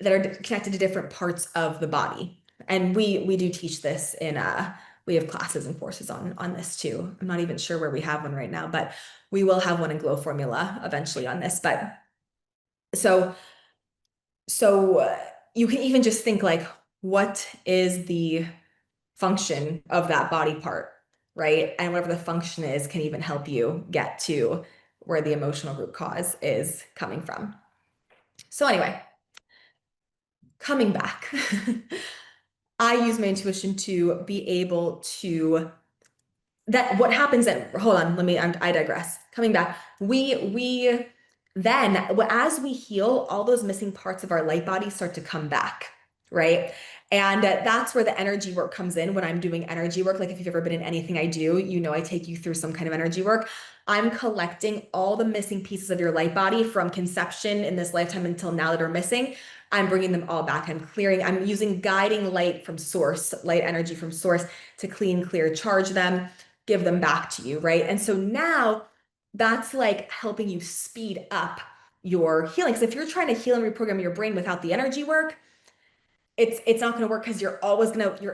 that are connected to different parts of the body. And we do teach this in we have classes and courses on this too. I'm not even sure where we have one right now, but we will have one in Glow Formula eventually on this. But so you can even just think like, what is the function of that body part, right? And whatever the function is can even help you get to where the emotional root cause is coming from. So anyway, coming back, I use my intuition to be able to that what happens at hold on, I digress. Coming back, we then as we heal, all those missing parts of our light body start to come back, right? And that's where the energy work comes in when I'm doing energy work. Like if you've ever been in anything I do, you know I take you through some kind of energy work. I'm collecting all the missing pieces of your light body from conception in this lifetime until now that are missing. I'm bringing them all back. I'm using guiding light from source, light energy from source to clean, clear, charge them, give them back to you, right? And so now that's like helping you speed up your healing. Because if you're trying to heal and reprogram your brain without the energy work, it's not going to work because your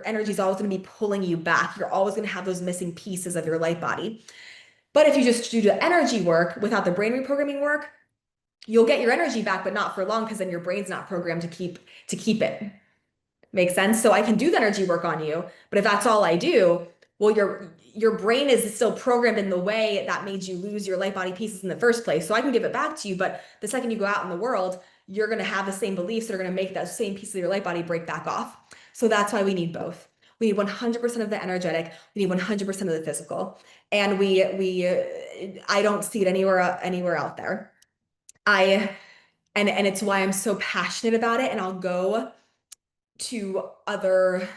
energy is always going to be pulling you back. You're always going to have those missing pieces of your light body. But if you just do the energy work without the brain reprogramming work, you'll get your energy back, but not for long because then your brain's not programmed to keep it. Makes sense? So I can do the energy work on you, but if that's all I do, well, your brain is still programmed in the way that made you lose your light body pieces in the first place. So I can give it back to you, but the second you go out in the world, you're going to have the same beliefs that are going to make that same piece of your light body break back off. So that's why we need both. We need 100% of the energetic. We need 100% of the physical. And I don't see it anywhere out there. And it's why I'm so passionate about it. And to other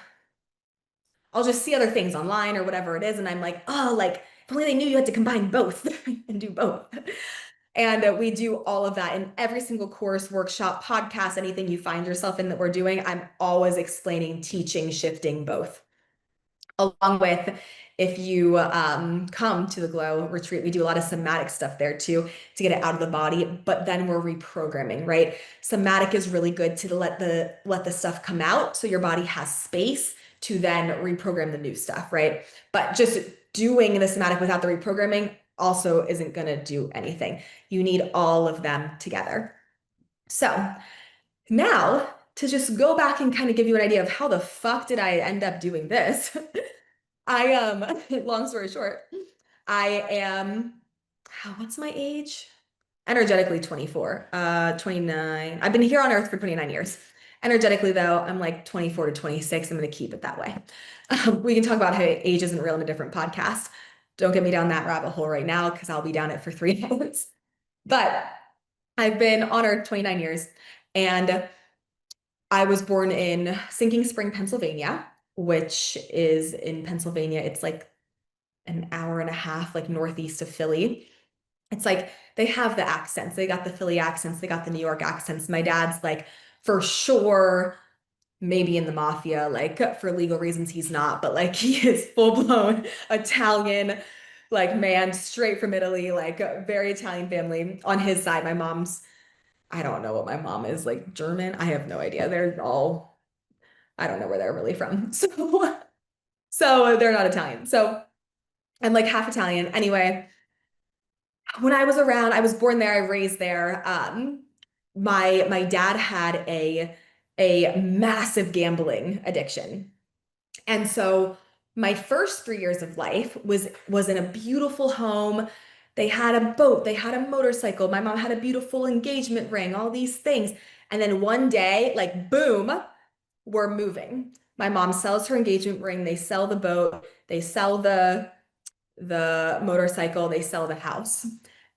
I'll just see other things online or whatever it is, and I'm like, oh, like if only they knew you had to combine both and do both. And we do all of that in every single course, workshop, podcast, anything you find yourself in that we're doing. I'm always explaining, teaching, shifting both. Along with, if you come to the Glow retreat, we do a lot of somatic stuff there too to get it out of the body. But then we're reprogramming, right? Somatic is really good to let the stuff come out so your body has space to then reprogram the new stuff, right? But just doing the somatic without the reprogramming also isn't going to do anything. You need all of them together. So now to just go back and kind of give you an idea of how the fuck did I end up doing this? Long story short, I am, what's my age? Energetically 24, 29. I've been here on Earth for 29 years. Energetically, though, I'm like 24 to 26. I'm going to keep it that way. We can talk about how age isn't real in a different podcast. Don't get me down that rabbit hole right now because I'll be down it for 3 hours. But I've been on Earth 29 years, and I was born in Sinking Spring, Pennsylvania, which is in Pennsylvania. It's like an hour and a half, like northeast of Philly. It's like they have the accents. They got the Philly accents, they got the New York accents. My dad's like for sure, maybe in the mafia, like for legal reasons, he's not, but like he is full-blown Italian, like man, straight from Italy, like a very Italian family. On his side, my mom's, I don't know what my mom is, like German. I have no idea. They're all, I don't know where they're really from. So they're not Italian. So I'm like half Italian. Anyway, when I was around, I was born there, I raised there. My dad had a massive gambling addiction. And so my first 3 years of life was in a beautiful home. They had a boat, they had a motorcycle. My mom had a beautiful engagement ring, all these things. And then one day, like boom, we're moving. My mom sells her engagement ring, they sell the boat, they sell the motorcycle, they sell the house.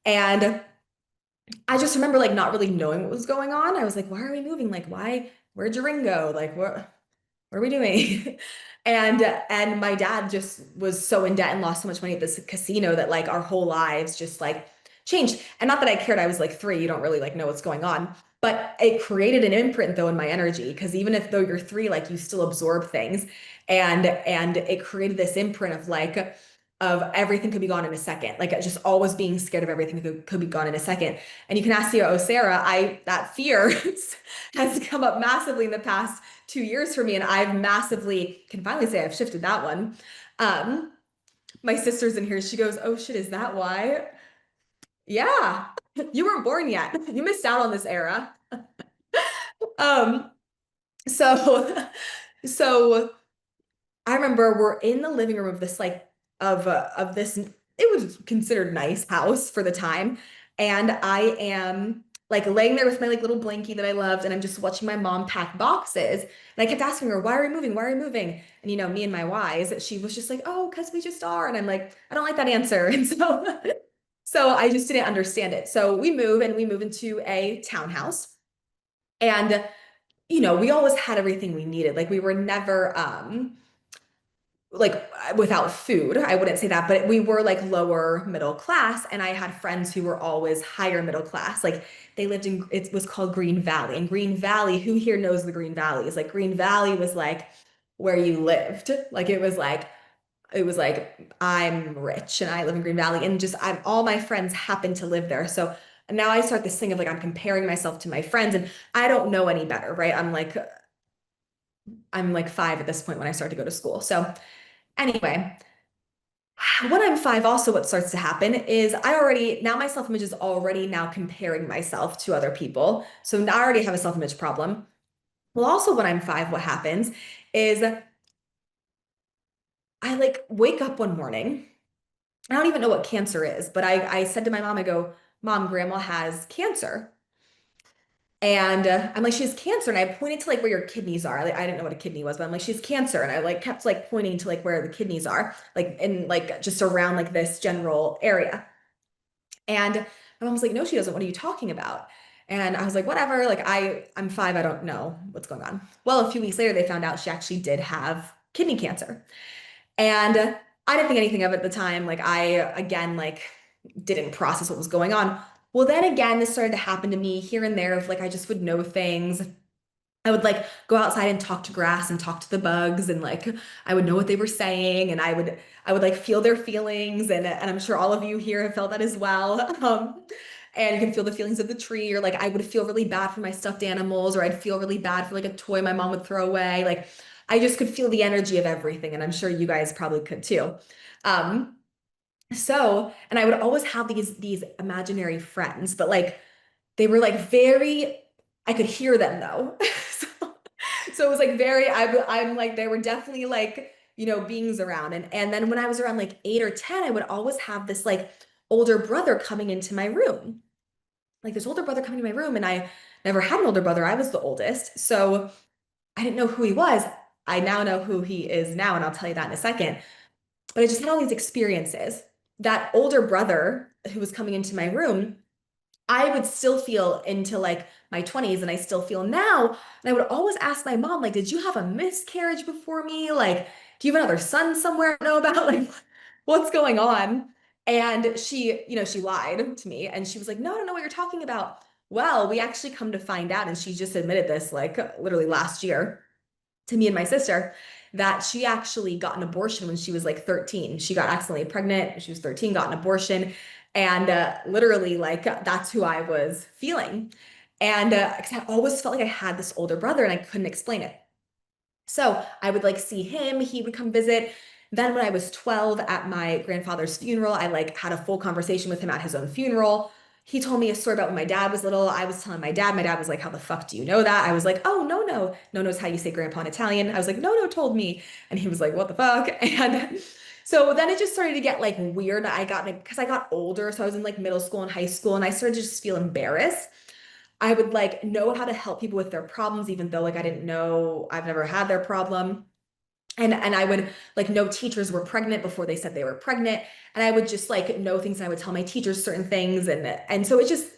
And I just remember like not really knowing what was going on. I was like, why are we moving? Like, why, where'd your ring go? Like, what are we doing? And my dad just was so in debt and lost so much money at this casino that like our whole lives just like changed. And not that I cared, I was like 3, you don't really like know what's going on. But it created an imprint though in my energy, because even if though you're 3, like you still absorb things. And it created this imprint of like of everything could be gone in a second. Like just always being scared of everything could be gone in a second. And you can ask Theo, oh, Sarah, that fear has come up massively in the past 2 years for me. And I've massively, can finally say I've shifted that one. My sister's in here. She goes, oh shit, is that why? Yeah, you weren't born yet. You missed out on this era. Um, so, so I remember we're in the living room of this like of this, it was considered nice house for the time, and I am like laying there with my like little blankie that I loved, and I'm just watching my mom pack boxes. And I kept asking her, why are we moving? Why are we moving? And you know, me and my whys, she was just like, oh, because we just are. And I'm like, I don't like that answer. And so I just didn't understand it. So we move, and we move into a townhouse. And you know, we always had everything we needed. Like we were never like without food. I wouldn't say that, but we were like lower middle class. And I had friends who were always higher middle class. Like they lived in, it was called Green Valley. And Green Valley, who here knows the Green Valley? Is like Green Valley was like where you lived. Like it was like I'm rich and I live in Green Valley, and just all my friends happen to live there. So now I start this thing of like I'm comparing myself to my friends, and I don't know any better, right? I'm like 5 at this point when I start to go to school. So anyway, when I'm 5, also what starts to happen is now my self-image is already now comparing myself to other people. So now I already have a self-image problem. Well, also when I'm 5, what happens is I like wake up one morning. I don't even know what cancer is, but I said to my mom, I go, Mom, grandma has cancer. And I'm like, she has cancer. And I pointed to like where your kidneys are. Like, I didn't know what a kidney was, but I'm like, she has cancer. And I like kept like pointing to like where the kidneys are, like in like just around like this general area. And my mom was like, no, she doesn't. What are you talking about? And I was like, whatever. Like I'm 5. I don't know what's going on. Well, a few weeks later, they found out she actually did have kidney cancer. And I didn't think anything of it at the time. Like I, again, like didn't process what was going on. Well, then again, this started to happen to me here and there of like I just would know things. I would like go outside and talk to grass and talk to the bugs and like I would know what they were saying and I would like feel their feelings and I'm sure all of you here have felt that as well. And you can feel the feelings of the tree or like I would feel really bad for my stuffed animals or I'd feel really bad for like a toy my mom would throw away. Like I just could feel the energy of everything and I'm sure you guys probably could too. Um, and I would always have these imaginary friends, but like they were like very, I could hear them though. So, so it was like very, I'm like, they were definitely like, beings around. And then when I was around like 8 or 10, I would always have this like older brother coming into my room. Like this older brother coming to my room, and I never had an older brother. I was the oldest. So I didn't know who he was. I now know who he is now, and I'll tell you that in a second. But I just had all these experiences. That older brother who was coming into my room, I would still feel into like my 20s and I still feel now. And I would always ask my mom, like, did you have a miscarriage before me? Like, do you have another son somewhere I know about? Like, what's going on? And she lied to me and she was like, no, I don't know what you're talking about. Well, we actually come to find out, and she just admitted this like literally last year to me and my sister that she actually got an abortion when she was like 13. She got accidentally pregnant. She was 13, got an abortion. And literally, like, that's who I was feeling. And 'cause I always felt like I had this older brother and I couldn't explain it. So I would like see him, he would come visit. Then when I was 12 at my grandfather's funeral, I like had a full conversation with him at his own funeral. He told me a story about when my dad was little. I was telling my dad. My dad was like, "How the fuck do you know that?" I was like, "Oh, no, no. No knows how you say grandpa in Italian." I was like, "No, no told me." And he was like, "What the fuck?" And so then it just started to get like weird. Because I got older, so I was in like middle school and high school, and I started to just feel embarrassed. I would like know how to help people with their problems, even though like I didn't know, I've never had their problem. And I would like know teachers were pregnant before they said they were pregnant. And I would just like know things and I would tell my teachers certain things. And so it just,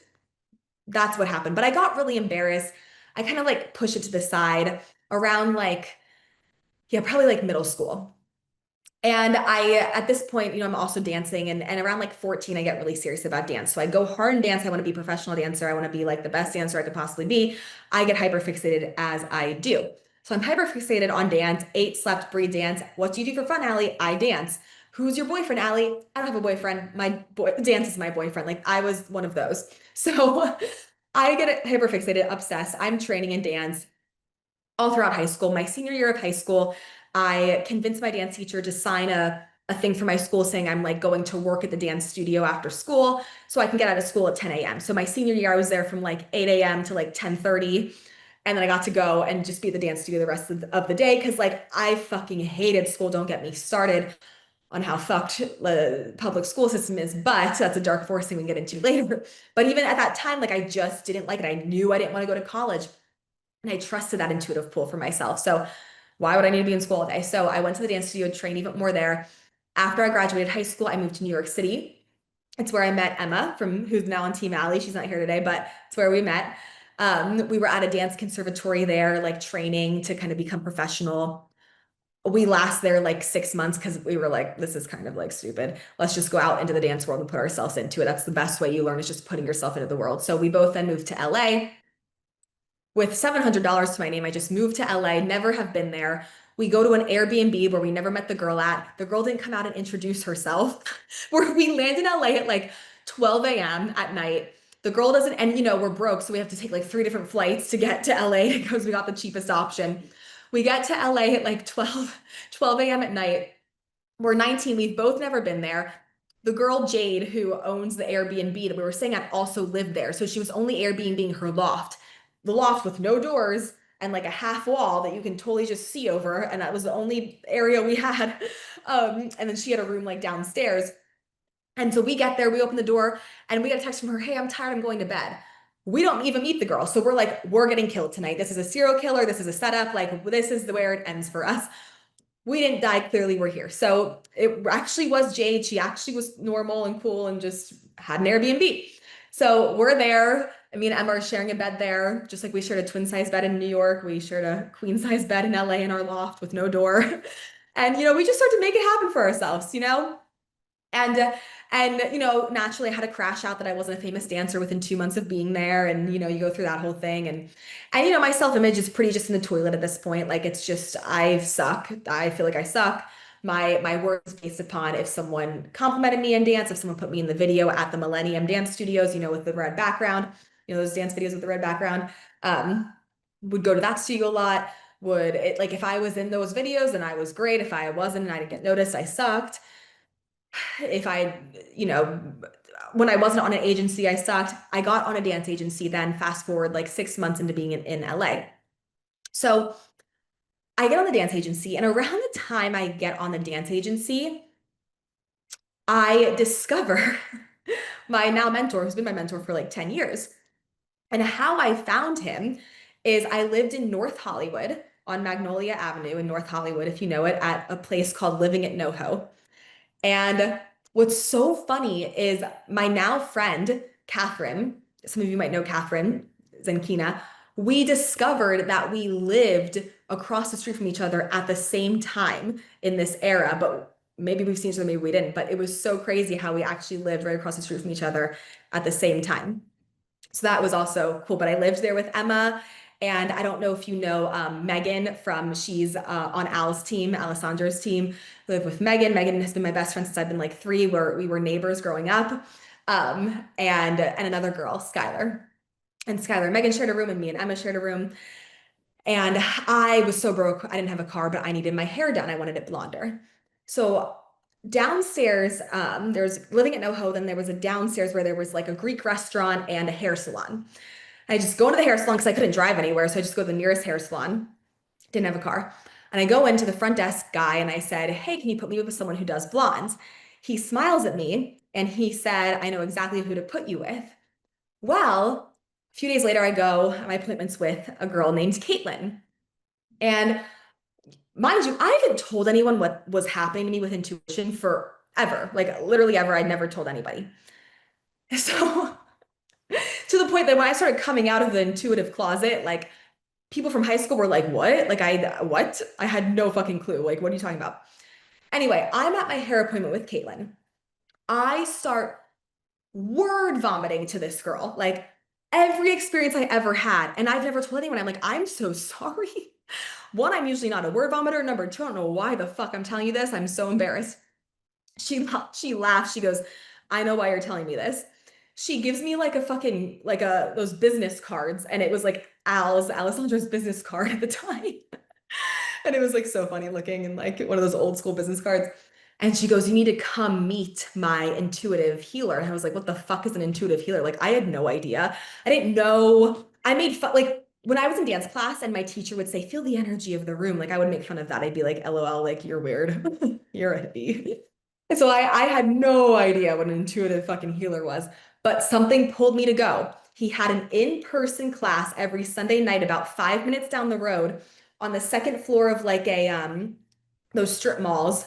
that's what happened. But I got really embarrassed. I kind of like pushed it to the side around like, yeah, probably like middle school. And at this point, I'm also dancing and around like 14, I get really serious about dance. So I go hard in dance. I want to be a professional dancer. I want to be like the best dancer I could possibly be. I get hyperfixated as I do. So I'm hyperfixated on dance, ate, slept, breathe, dance. What do you do for fun, Allie? I dance. Who's your boyfriend, Allie? I don't have a boyfriend. My boy dance is my boyfriend. Like I was one of those. So I get hyperfixated, obsessed. I'm training in dance all throughout high school. My senior year of high school, I convinced my dance teacher to sign a thing for my school saying I'm like going to work at the dance studio after school so I can get out of school at 10 a.m. So my senior year, I was there from like 8 a.m. to like 10:30. And then I got to go and just be at the dance studio the rest of the day because like I fucking hated school. Don't get me started on how fucked the public school system is, but that's a dark force thing we can get into later. But even at that time, like I just didn't like it. I knew I didn't want to go to college. And I trusted that intuitive pull for myself. So why would I need to be in school all day? So I went to the dance studio to train even more there. After I graduated high school, I moved to New York City. It's where I met Emma from who's now on Team Alley. She's not here today, but it's where we met. We were at a dance conservatory there, like training to kind of become professional. We last there like 6 months because we were like, this is kind of like stupid. Let's just go out into the dance world and put ourselves into it. That's the best way you learn is just putting yourself into the world. So we both then moved to LA with $700 to my name. I just moved to LA, never have been there. We go to an Airbnb where we never met the girl at. The girl didn't come out and introduce herself. Where we land in LA at like 12 a.m. at night. The girl doesn't, and we're broke, so we have to take like 3 different flights to get to LA because we got the cheapest option. We get to LA at like 12 a.m. at night. We're 19. We've both never been there. The girl Jade, who owns the Airbnb that we were staying at, also lived there. So she was only Airbnb her loft, the loft with no doors and like a half wall that you can totally just see over. And that was the only area we had. And then she had a room like downstairs. And so we get there, we open the door, and we get a text from her, "Hey, I'm tired, I'm going to bed." We don't even meet the girl. So we're like, we're getting killed tonight. This is a serial killer. This is a setup. Like, this is where it ends for us. We didn't die. Clearly, we're here. So it actually was Jade. She actually was normal and cool and just had an Airbnb. So we're there. Me and Emma are sharing a bed there, just like we shared a twin size bed in New York. We shared a queen size bed in LA in our loft with no door. And, we just start to make it happen for ourselves. And And, naturally I had to crash out that I wasn't a famous dancer within 2 months of being there. And, you go through that whole thing. And, my self-image is pretty just in the toilet at this point. Like it's just, I suck. I feel like I suck. My worth is based upon if someone complimented me in dance, if someone put me in the video at the Millennium Dance Studios, with the red background, those dance videos with the red background, um, would go to that studio a lot. Would it like if I was in those videos and I was great. If I wasn't and I didn't get noticed, I sucked. If I, you know, when I wasn't on an agency, I sucked. I got on a dance agency then, fast forward like 6 months into being in LA. So I get on the dance agency, and around the time I get on the dance agency, I discover my now mentor, who's been my mentor for like 10 years. And how I found him is I lived in North Hollywood on Magnolia Avenue in North Hollywood, if you know it, at a place called Living at NoHo. And what's so funny is my now friend, Catherine, some of you might know Catherine Zenkina, we discovered that we lived across the street from each other at the same time in this era, but maybe we've seen each other, maybe we didn't. But it was so crazy how we actually lived right across the street from each other at the same time. So that was also cool. But I lived there with Emma. And I don't know if you know Megan she's on Al's team, Alessandra's team. I live with Megan. Megan has been my best friend since I've been like 3, where we were neighbors growing up. And another girl, Skylar. And Skylar and Megan shared a room, and me and Emma shared a room. And I was so broke. I didn't have a car, but I needed my hair done. I wanted it blonder. So downstairs, there's living at NoHo. Then there was a downstairs where there was like a Greek restaurant and a hair salon. I just go into the hair salon because I couldn't drive anywhere. So I just go to the nearest hair salon. Didn't have a car. And I go into the front desk guy and I said, "Hey, can you put me with someone who does blondes?" He smiles at me and he said, "I know exactly who to put you with." Well, a few days later, I go, my appointment's with a girl named Caitlin. And mind you, I haven't told anyone what was happening to me with intuition forever, like literally ever. I'd never told anybody. So to the point that when I started coming out of the intuitive closet, like people from high school were like, "What?" Like, what? I had no fucking clue. Like, what are you talking about? Anyway, I'm at my hair appointment with Caitlin. I start word vomiting to this girl, like every experience I ever had. And I've never told anyone. I'm like, "I'm so sorry." One, I'm usually not a word vomiter. Number two, I don't know why the fuck I'm telling you this. I'm so embarrassed. She laughs. She goes, "I know why you're telling me this." She gives me like a fucking like those business cards, and it was like Alessandra's business card at the time. And it was like so funny looking and like one of those old school business cards. And she goes, "You need to come meet my intuitive healer." And I was like, "What the fuck is an intuitive healer?" Like I had no idea. I didn't know. I made fun, like when I was in dance class and my teacher would say, "Feel the energy of the room." Like I would make fun of that. I'd be like, "LOL, like you're weird." You're a hippie. And so I had no idea what an intuitive fucking healer was, but something pulled me to go. He had an in-person class every Sunday night about 5 minutes down the road on the second floor of like those strip malls,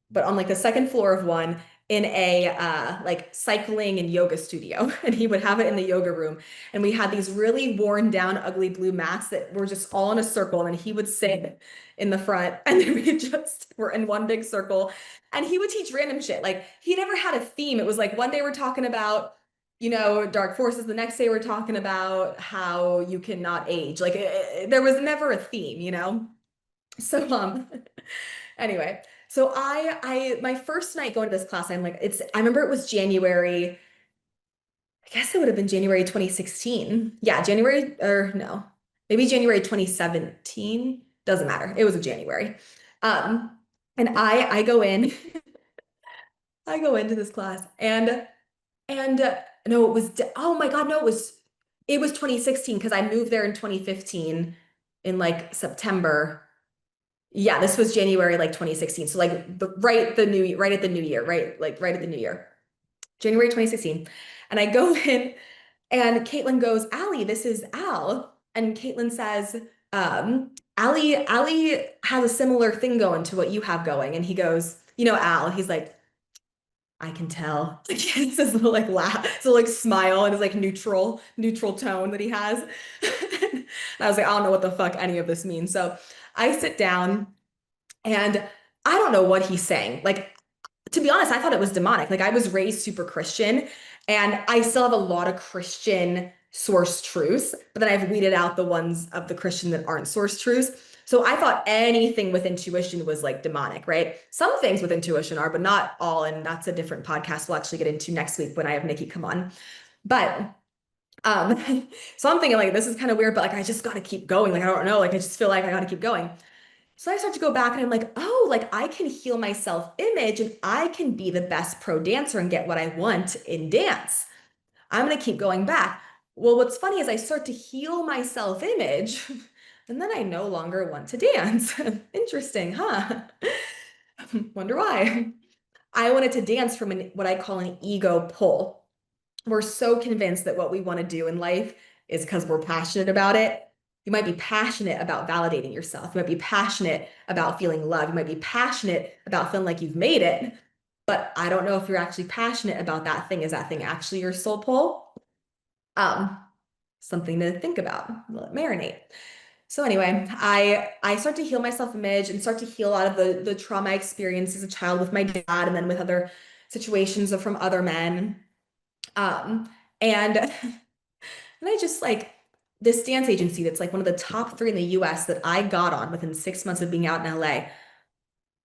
but on like the second floor of one in a like cycling and yoga studio. And he would have it in the yoga room. And we had these really worn down, ugly blue mats that were just all in a circle. And he would sit in the front, and then we just were in one big circle. And he would teach random shit. Like he never had a theme. It was like one day we're talking about, dark forces. The next day we're talking about how you cannot age. Like there was never a theme. So anyway, so my first night going to this class, I remember it was January, I guess it would have been January 2016. Yeah, January, or no, maybe January 2017. Doesn't matter. It was a January. And I go in, I go into this class and no, oh my God, no, it was 2016 because I moved there in 2015 in like September. Yeah, this was January like 2016. So like right at the new year, right? Like right at the new year. January 2016. And I go in and Caitlin goes, "Allie, this is Al." And Caitlin says, Allie has a similar thing going to what you have going. And he goes, Al, he's like, "I can tell." Like he has this little like laugh, so like smile and his like neutral tone that he has. And I was like, I don't know what the fuck any of this means. So I sit down and I don't know what he's saying. Like To be honest, I thought it was demonic. Like I was raised super Christian and I still have a lot of Christian source truths, but then I've weeded out the ones of the Christian that aren't source truths. So I thought anything with intuition was like demonic, right? Some things with intuition are, but not all. And that's a different podcast we'll actually get into next week when I have Nikki come on. But so I'm thinking like this is kind of weird, but like I just gotta keep going. Like I don't know, like I just feel like I gotta keep going. So I start to go back and I'm like, oh, like I can heal my self-image and I can be the best pro dancer and get what I want in dance. I'm going to keep going back. Well, what's funny is I start to heal my self-image and then I no longer want to dance. Interesting, huh? Wonder why. I wanted to dance from what I call an ego pull. We're so convinced that what we want to do in life is because we're passionate about it. You might be passionate about validating yourself. You might be passionate about feeling love. You might be passionate about feeling like you've made it. But I don't know if you're actually passionate about that thing. Is that thing actually your soul pull? Um, Something to think about. Let it marinate. So anyway, I start to heal my self-image and start to heal a lot of the trauma I experienced as a child with my dad and then with other situations from other men. Um, and and I just like this dance agency that's like one of the top three in the US that I got on within 6 months of being out in LA.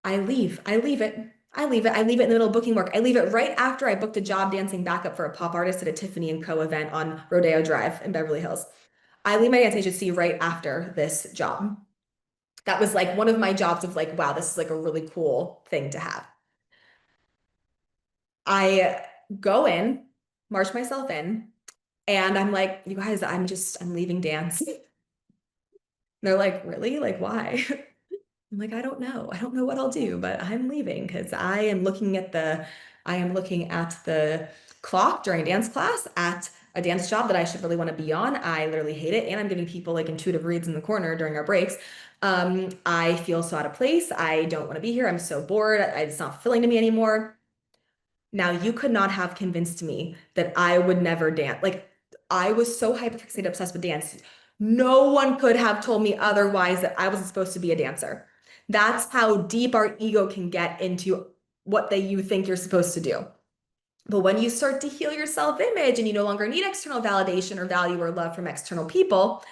I leave. I leave it. I leave it. I leave it in the middle of booking work. I leave it right after I booked a job dancing backup for a pop artist at a Tiffany and Co. event on Rodeo Drive in Beverly Hills. I leave my dance agency right after this job. That was like one of my jobs of like, wow, this is like a really cool thing to have. I go in, march myself in, and I'm like, you guys, I'm leaving dance. They're like, really? Like, why? I'm like, I don't know. I don't know what I'll do, but I'm leaving because I am looking at the clock during dance class at a dance job that I should really want to be on. I literally hate it. And I'm giving people like intuitive reads in the corner during our breaks. I feel so out of place. I don't want to be here. I'm so bored. It's not fulfilling to me anymore. Now, you could not have convinced me that I would never dance. Like, I was so hyperfixated, obsessed with dance. No one could have told me otherwise that I wasn't supposed to be a dancer. That's how deep our ego can get into what you think you're supposed to do. But when you start to heal your self-image and you no longer need external validation or value or love from external people,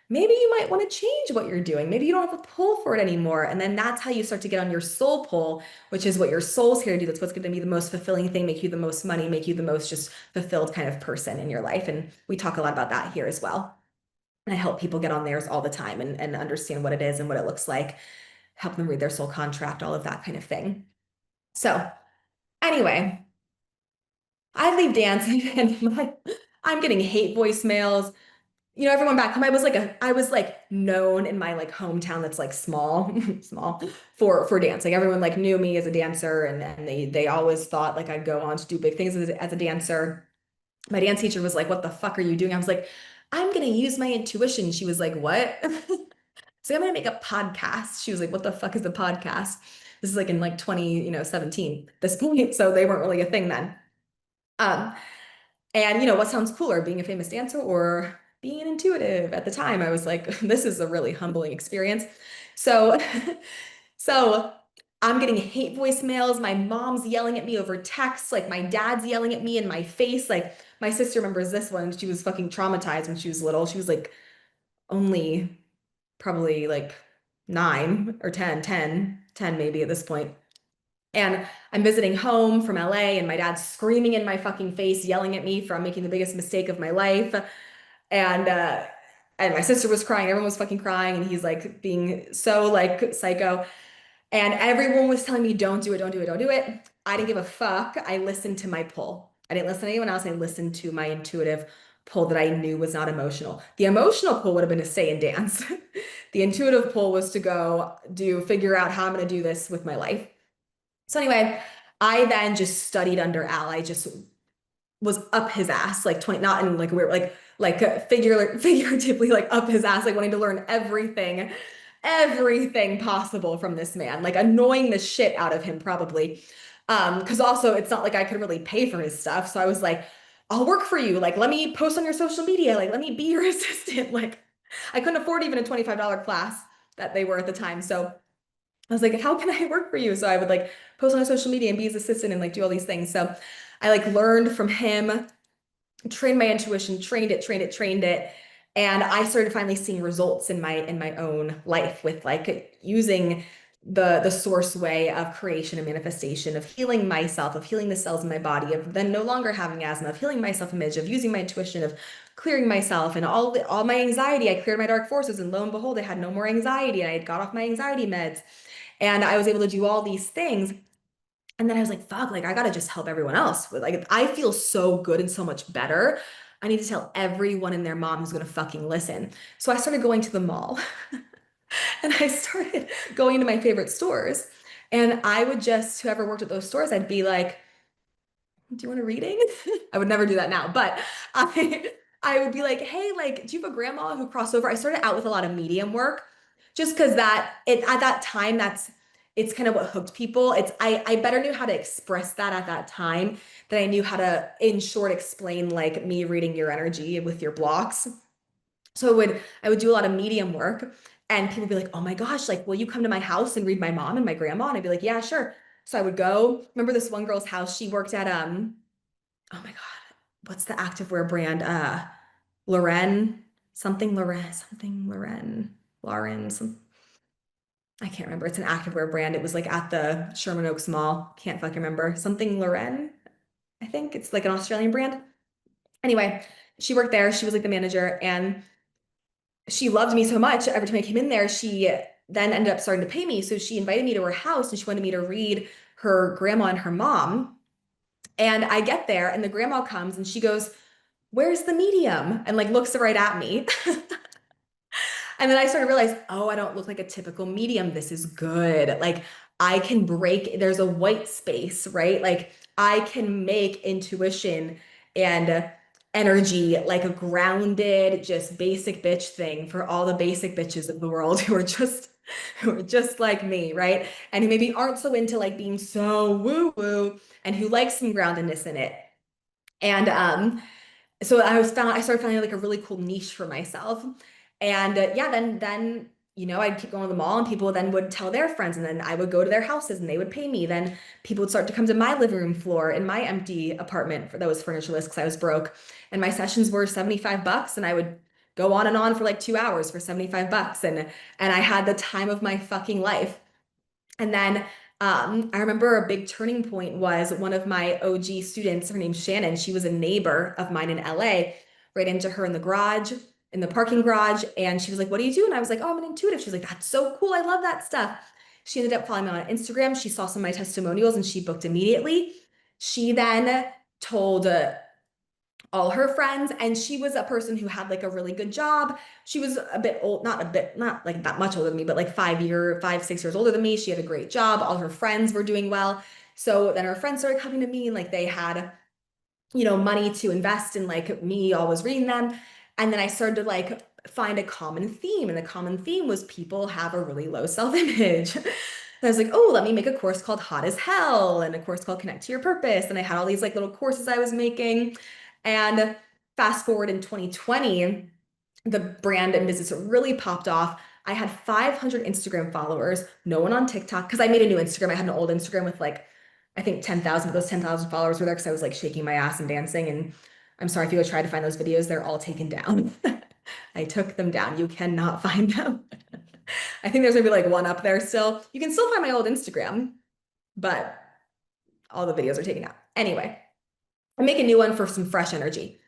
maybe you might want to change what you're doing. Maybe you don't have a pull for it anymore. And then that's how you start to get on your soul pull, which is what your soul's here to do. That's what's going to be the most fulfilling thing, make you the most money, make you the most just fulfilled kind of person in your life. And we talk a lot about that here as well. And I help people get on theirs all the time and understand what it is and what it looks like, help them read their soul contract, all of that kind of thing. So anyway, I leave dancing and I'm getting hate voicemails. Everyone back home, I was like known in my like hometown that's like small, small for dancing. Everyone like knew me as a dancer and they always thought like I'd go on to do big things as a dancer. My dance teacher was like, "What the fuck are you doing?" I was like, "I'm gonna use my intuition." She was like, "What?" So I'm gonna make a podcast. She was like, "What the fuck is a podcast?" This is like in like 2017 at this point, so they weren't really a thing then. Um, and what sounds cooler, being a famous dancer or being an intuitive? At the time, I was like, this is a really humbling experience. So, so I'm getting hate voicemails. My mom's yelling at me over text. Like my dad's yelling at me in my face. Like my sister remembers this one. She was fucking traumatized when she was little. She was like only probably like 9 or 10 maybe at this point. And I'm visiting home from LA and my dad's screaming in my fucking face, yelling at me for making the biggest mistake of my life. And and my sister was crying, everyone was fucking crying, and he's like being so like psycho. And everyone was telling me, don't do it, don't do it, don't do it. I didn't give a fuck. I listened to my pull. I didn't listen to anyone else. I listened to my intuitive pull that I knew was not emotional. The emotional pull would have been to stay and dance. The intuitive pull was to go figure out how I'm going to do this with my life. So anyway, I then just studied under Al. I just was up his ass, like 20, not in like weird, figuratively, like up his ass, like wanting to learn everything possible from this man, like annoying the shit out of him probably. Because also it's not like I could really pay for his stuff. So I was like, I'll work for you. Like, let me post on your social media. Like, let me be your assistant. Like, I couldn't afford even a $25 class that they were at the time. So I was like, how can I work for you? So I would like post on social media and be his assistant and like do all these things. So I like learned from him, trained my intuition, trained it. And I started finally seeing results in my own life with like using the source way of creation and manifestation, of healing myself, of healing the cells in my body, of then no longer having asthma, of healing my self-image, of using my intuition, of clearing myself and all my anxiety. I cleared my dark forces, and lo and behold, I had no more anxiety, and I had got off my anxiety meds. And I was able to do all these things. And then I was like, fuck, like I gotta just help everyone else. Like I feel so good and so much better. I need to tell everyone and their mom who's gonna fucking listen. So I started going to the mall and I started going to my favorite stores. And I would just, whoever worked at those stores, I'd be like, do you want a reading? I would never do that now, but I I would be like, hey, like, do you have a grandma who crossed over? I started out with a lot of medium work just because that it at that time it's kind of what hooked people. It's I better knew how to express that at that time than I knew how to, in short, explain like me reading your energy with your blocks. So I would do a lot of medium work and people would be like, "Oh my gosh, like will you come to my house and read my mom and my grandma?" And I'd be like, "Yeah, sure." So I would go. Remember this one girl's house? She worked at oh my God, what's the activewear brand? Loren, something Loren, Lauren, some I can't remember. It's an activewear brand. It was like at the Sherman Oaks Mall. Can't fucking remember. Something Loren, I think. It's like an Australian brand. Anyway, she worked there. She was like the manager and she loved me so much. Every time I came in there, she then ended up starting to pay me. So she invited me to her house and she wanted me to read her grandma and her mom. And I get there and the grandma comes and she goes, "Where's the medium?" And like looks right at me. And then I started to realize, oh, I don't look like a typical medium. This is good. Like I can break, there's a white space, right? Like I can make intuition and energy like a grounded, just basic bitch thing for all the basic bitches of the world who are just like me, right? And who maybe aren't so into like being so woo-woo and who like some groundedness in it. And so I started finding like a really cool niche for myself. And yeah, then I'd keep going to the mall and people then would tell their friends and then I would go to their houses and they would pay me. Then people would start to come to my living room floor in my empty apartment that was furnitureless because I was broke. And my sessions were $75 and I would go on for like 2 hours for $75 and I had the time of my fucking life. And then I remember a big turning point was one of my OG students, her name's Shannon. She was a neighbor of mine in LA, right into her in the garage, in the parking garage. And she was like, "What do you do?" And I was like, "Oh, I'm an intuitive." She was like, "That's so cool. I love that stuff." She ended up following me on Instagram. She saw some of my testimonials and she booked immediately. She then told all her friends, and she was a person who had like a really good job. She was a bit old, not like that much older than me, but like 6 years older than me. She had a great job. All her friends were doing well. So then her friends started coming to me and like they had, money to invest in like me always reading them. And then I started to like find a common theme. And the common theme was people have a really low self-image. And I was like, oh, let me make a course called Hot as Hell and a course called Connect to Your Purpose. And I had all these like little courses I was making. And fast forward in 2020, the brand and business really popped off. I had 500 Instagram followers, no one on TikTok, because I made a new Instagram. I had an old Instagram with like, I think 10,000, but those 10,000 followers were there because I was like shaking my ass and dancing. And I'm sorry if you go try to find those videos, they're all taken down. I took them down. You cannot find them. I think there's maybe like one up there still. You can still find my old Instagram, but all the videos are taken out. Anyway, I make a new one for some fresh energy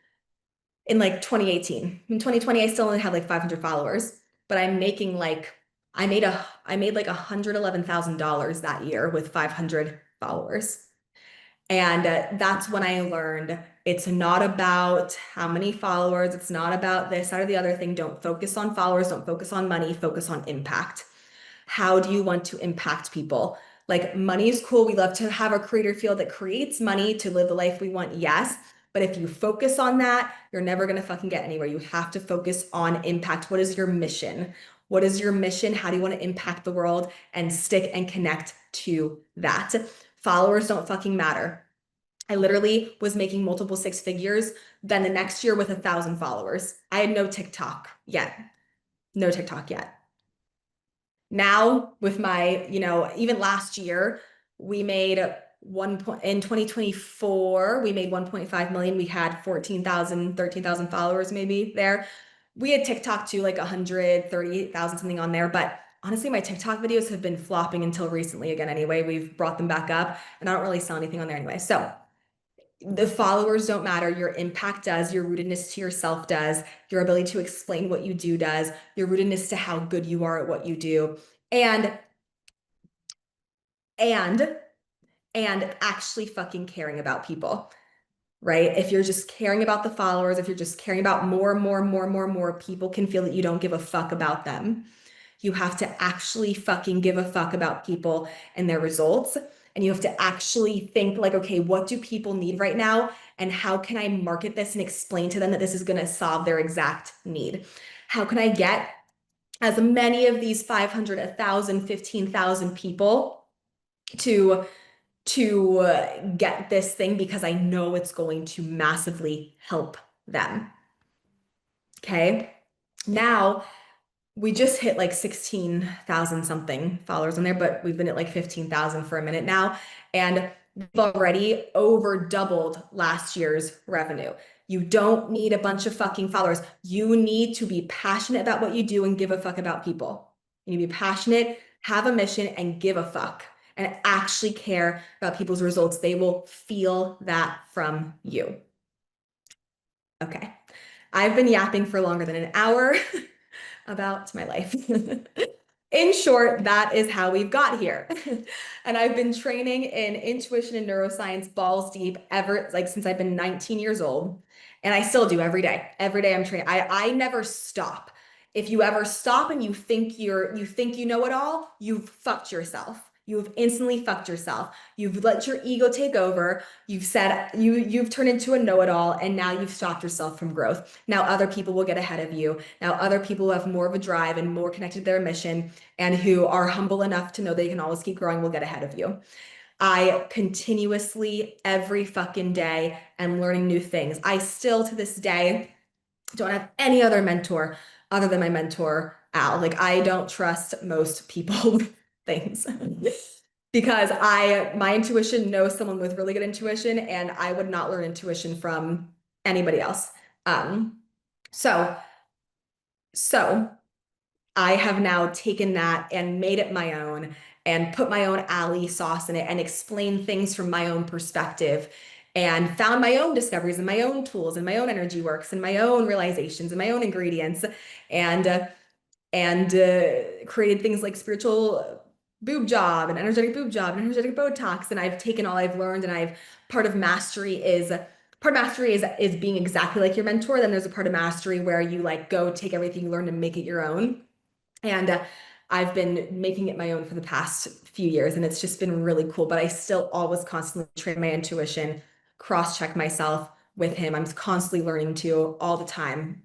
in like 2018. In 2020, I still only had like 500 followers, but I'm making like I made like $111,000 that year with 500 followers. And that's when I learned it's not about how many followers, it's not about this, that, or the other thing. Don't focus on followers, don't focus on money, focus on impact. How do you want to impact people? Like money is cool. We love to have a creator field that creates money to live the life we want. Yes. But if you focus on that, you're never going to fucking get anywhere. You have to focus on impact. What is your mission? What is your mission? How do you want to impact the world and stick and connect to that? Followers don't fucking matter. I literally was making multiple six figures. Then the next year with 1,000 followers. I had no TikTok yet. No TikTok yet. Now with my, even last year, we made in 2024, we made 1.5 million. We had 14,000, 13,000 followers maybe there. We had TikTok too, like 130,000 something on there. But honestly, my TikTok videos have been flopping until recently again anyway. We've brought them back up and I don't really sell anything on there anyway. So the followers don't matter. Your impact does, your rootedness to yourself does, your ability to explain what you do does, your rootedness to how good you are at what you do. And and and actually fucking caring about people, right? If you're just caring about the followers, if you're just caring about more people can feel that you don't give a fuck about them. You have to actually fucking give a fuck about people and their results. And you have to actually think like, okay, what do people need right now? And how can I market this and explain to them that this is going to solve their exact need? How can I get as many of these 500, 1,000, 15,000 people to get this thing because I know it's going to massively help them. Okay. Now we just hit like 16,000 something followers on there, but we've been at like 15,000 for a minute now. And we've already over doubled last year's revenue. You don't need a bunch of fucking followers. You need to be passionate about what you do and give a fuck about people. You need to be passionate, have a mission, and give a fuck and actually care about people's results. They will feel that from you. Okay. I've been yapping for longer than an hour about my life. In short, that is how we've got here. And I've been training in intuition and neuroscience balls deep ever like since I've been 19 years old. And I still do every day. Every day I'm training. I never stop. If you ever stop and you think you know it all, you've fucked yourself. You've instantly fucked yourself. You've let your ego take over. You've turned into a know-it-all and now you've stopped yourself from growth. Now other people will get ahead of you. Now other people who have more of a drive and more connected to their mission and who are humble enough to know they can always keep growing will get ahead of you. I continuously every fucking day am learning new things. I still to this day don't have any other mentor other than my mentor, Al. Like I don't trust most people with things because my intuition knows someone with really good intuition and I would not learn intuition from anybody else. Um, so, so I have now taken that and made it my own and put my own alley sauce in it and explained things from my own perspective and found my own discoveries and my own tools and my own energy works and my own realizations and my own ingredients and created things like spiritual boob job and energetic Botox. And I've taken all I've learned and part of mastery is being exactly like your mentor. Then there's a part of mastery where you like go take everything you learned and make it your own. And I've been making it my own for the past few years, and it's just been really cool. But I still always constantly train my intuition, cross-check myself with him. I'm constantly learning to all the time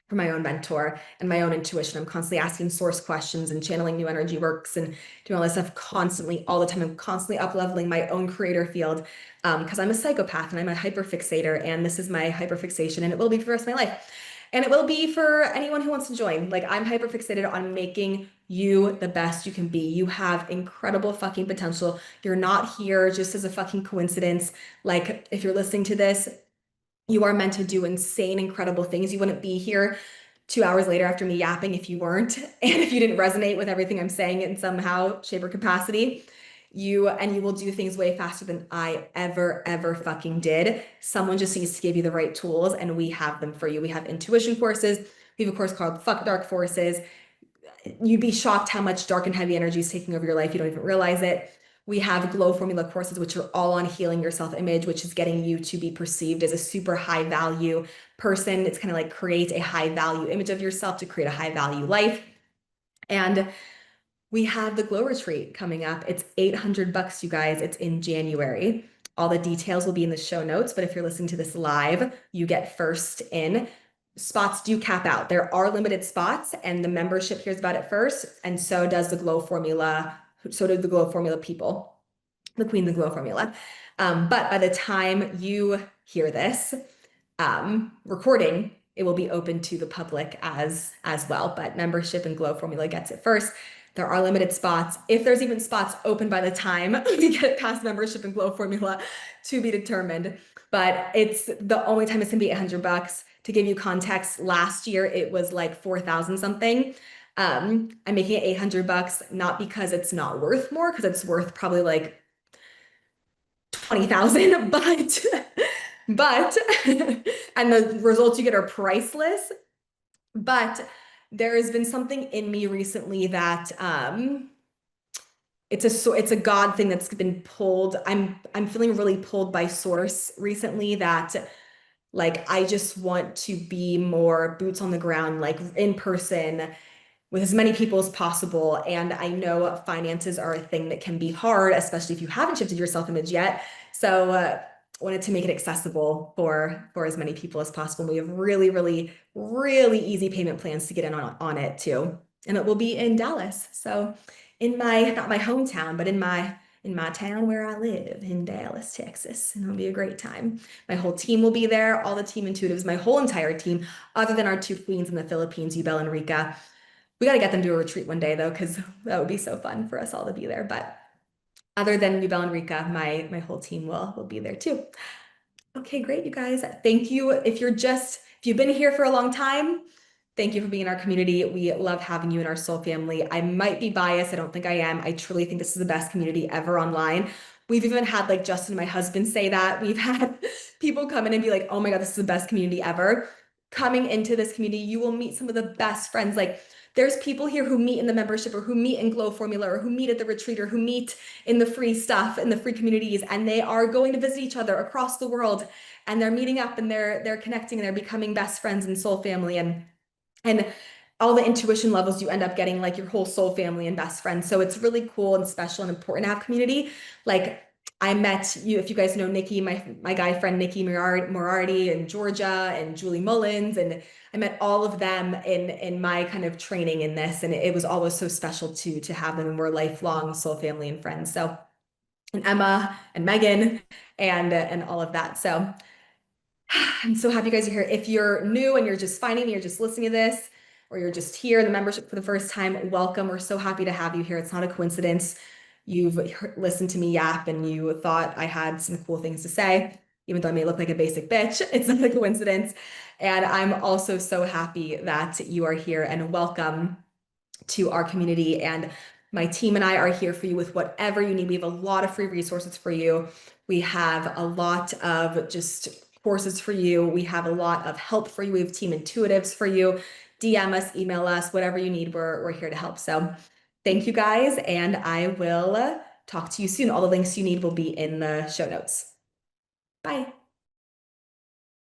from my own mentor and my own intuition. I'm constantly asking source questions and channeling new energy works and doing all this stuff constantly, all the time. I'm constantly up-leveling my own creator field because I'm a psychopath and I'm a hyperfixator, and this is my hyperfixation, and it will be for the rest of my life. And it will be for anyone who wants to join. Like I'm hyperfixated on making you the best you can be. You have incredible fucking potential. You're not here just as a fucking coincidence. Like if you're listening to this, you are meant to do insane, incredible things. You wouldn't be here 2 hours later after me yapping if you weren't, and if you didn't resonate with everything I'm saying in somehow, shape, or capacity. You will do things way faster than I ever fucking did. Someone just needs to give you the right tools, and we have them for you. We have intuition courses. We have a course called Fuck Dark Forces. You'd be shocked how much dark and heavy energy is taking over your life. You don't even realize it. We have glow formula courses, which are all on healing your self-image, which is getting you to be perceived as a super high value person. It's kind of like create a high value image of yourself to create a high value life. And we have the glow retreat coming up. It's $800, you guys. It's in January. All the details will be in the show notes, but if you're listening to this live, you get first in. Spots do cap out. There are limited spots, and the membership hears about it first, and so does the glow formula. So do the glow formula people, the queen, the glow formula. But by the time you hear this recording, it will be open to the public as well. But membership and glow formula gets it first. There are limited spots. If there's even spots open by the time we get past membership and Glow Formula, to be determined. But it's the only time it's gonna be $800. To give you context, last year it was like 4,000 something. I'm making it $800, not because it's not worth more, because it's worth probably like 20,000, but and the results you get are priceless. But there has been something in me recently that it's a God thing that's been pulled. I'm feeling really pulled by source recently that like I just want to be more boots on the ground, like in person with as many people as possible. And I know finances are a thing that can be hard, especially if you haven't shifted your self-image yet. So wanted to make it accessible for as many people as possible. We have really, really, really easy payment plans to get in on it too. And it will be in Dallas. So in my, not my hometown, but in my town where I live in Dallas, Texas. And it'll be a great time. My whole team will be there, all the team intuitives, my whole entire team, other than our two queens in the Philippines, Ubel and Rika. We got to get them to a retreat one day though, because that would be so fun for us all to be there. But other than Ubel and Rika, my whole team will be there too. Okay, great, you guys. Thank you. If you've been here for a long time, thank you for being in our community. We love having you in our soul family. I might be biased. I don't think I am. I truly think this is the best community ever online. We've even had like Justin, my husband, say that. We've had people come in and be like, oh my God, this is the best community ever. Coming into this community, you will meet some of the best friends. Like there's people here who meet in the membership or who meet in Glow Formula or who meet at the retreat or who meet in the free stuff, in the free communities, and they are going to visit each other across the world and they're meeting up and they're connecting and they're becoming best friends and soul family and all the intuition levels you end up getting like your whole soul family and best friends. So it's really cool and special and important to have community. Like I met you, if you guys know Nikki, my guy friend Nikki Morardi in Georgia and Julie Mullins, and I met all of them in my kind of training in this, and it was always so special to have them, and we're lifelong soul family and friends. So, and Emma and Megan and all of that. So I'm so happy you guys are here. If you're new and you're just finding me, you're just listening to this, or you're just here in the membership for the first time, welcome. We're so happy to have you here. It's not a coincidence. You've listened to me yap and you thought I had some cool things to say, even though I may look like a basic bitch. It's not a coincidence. And I'm also so happy that you are here, and welcome to our community. And my team and I are here for you with whatever you need. We have a lot of free resources for you. We have a lot of just courses for you. We have a lot of help for you. We have team intuitives for you. DM us, email us, whatever you need, we're here to help. So thank you guys, and I will talk to you soon. All the links you need will be in the show notes. Bye.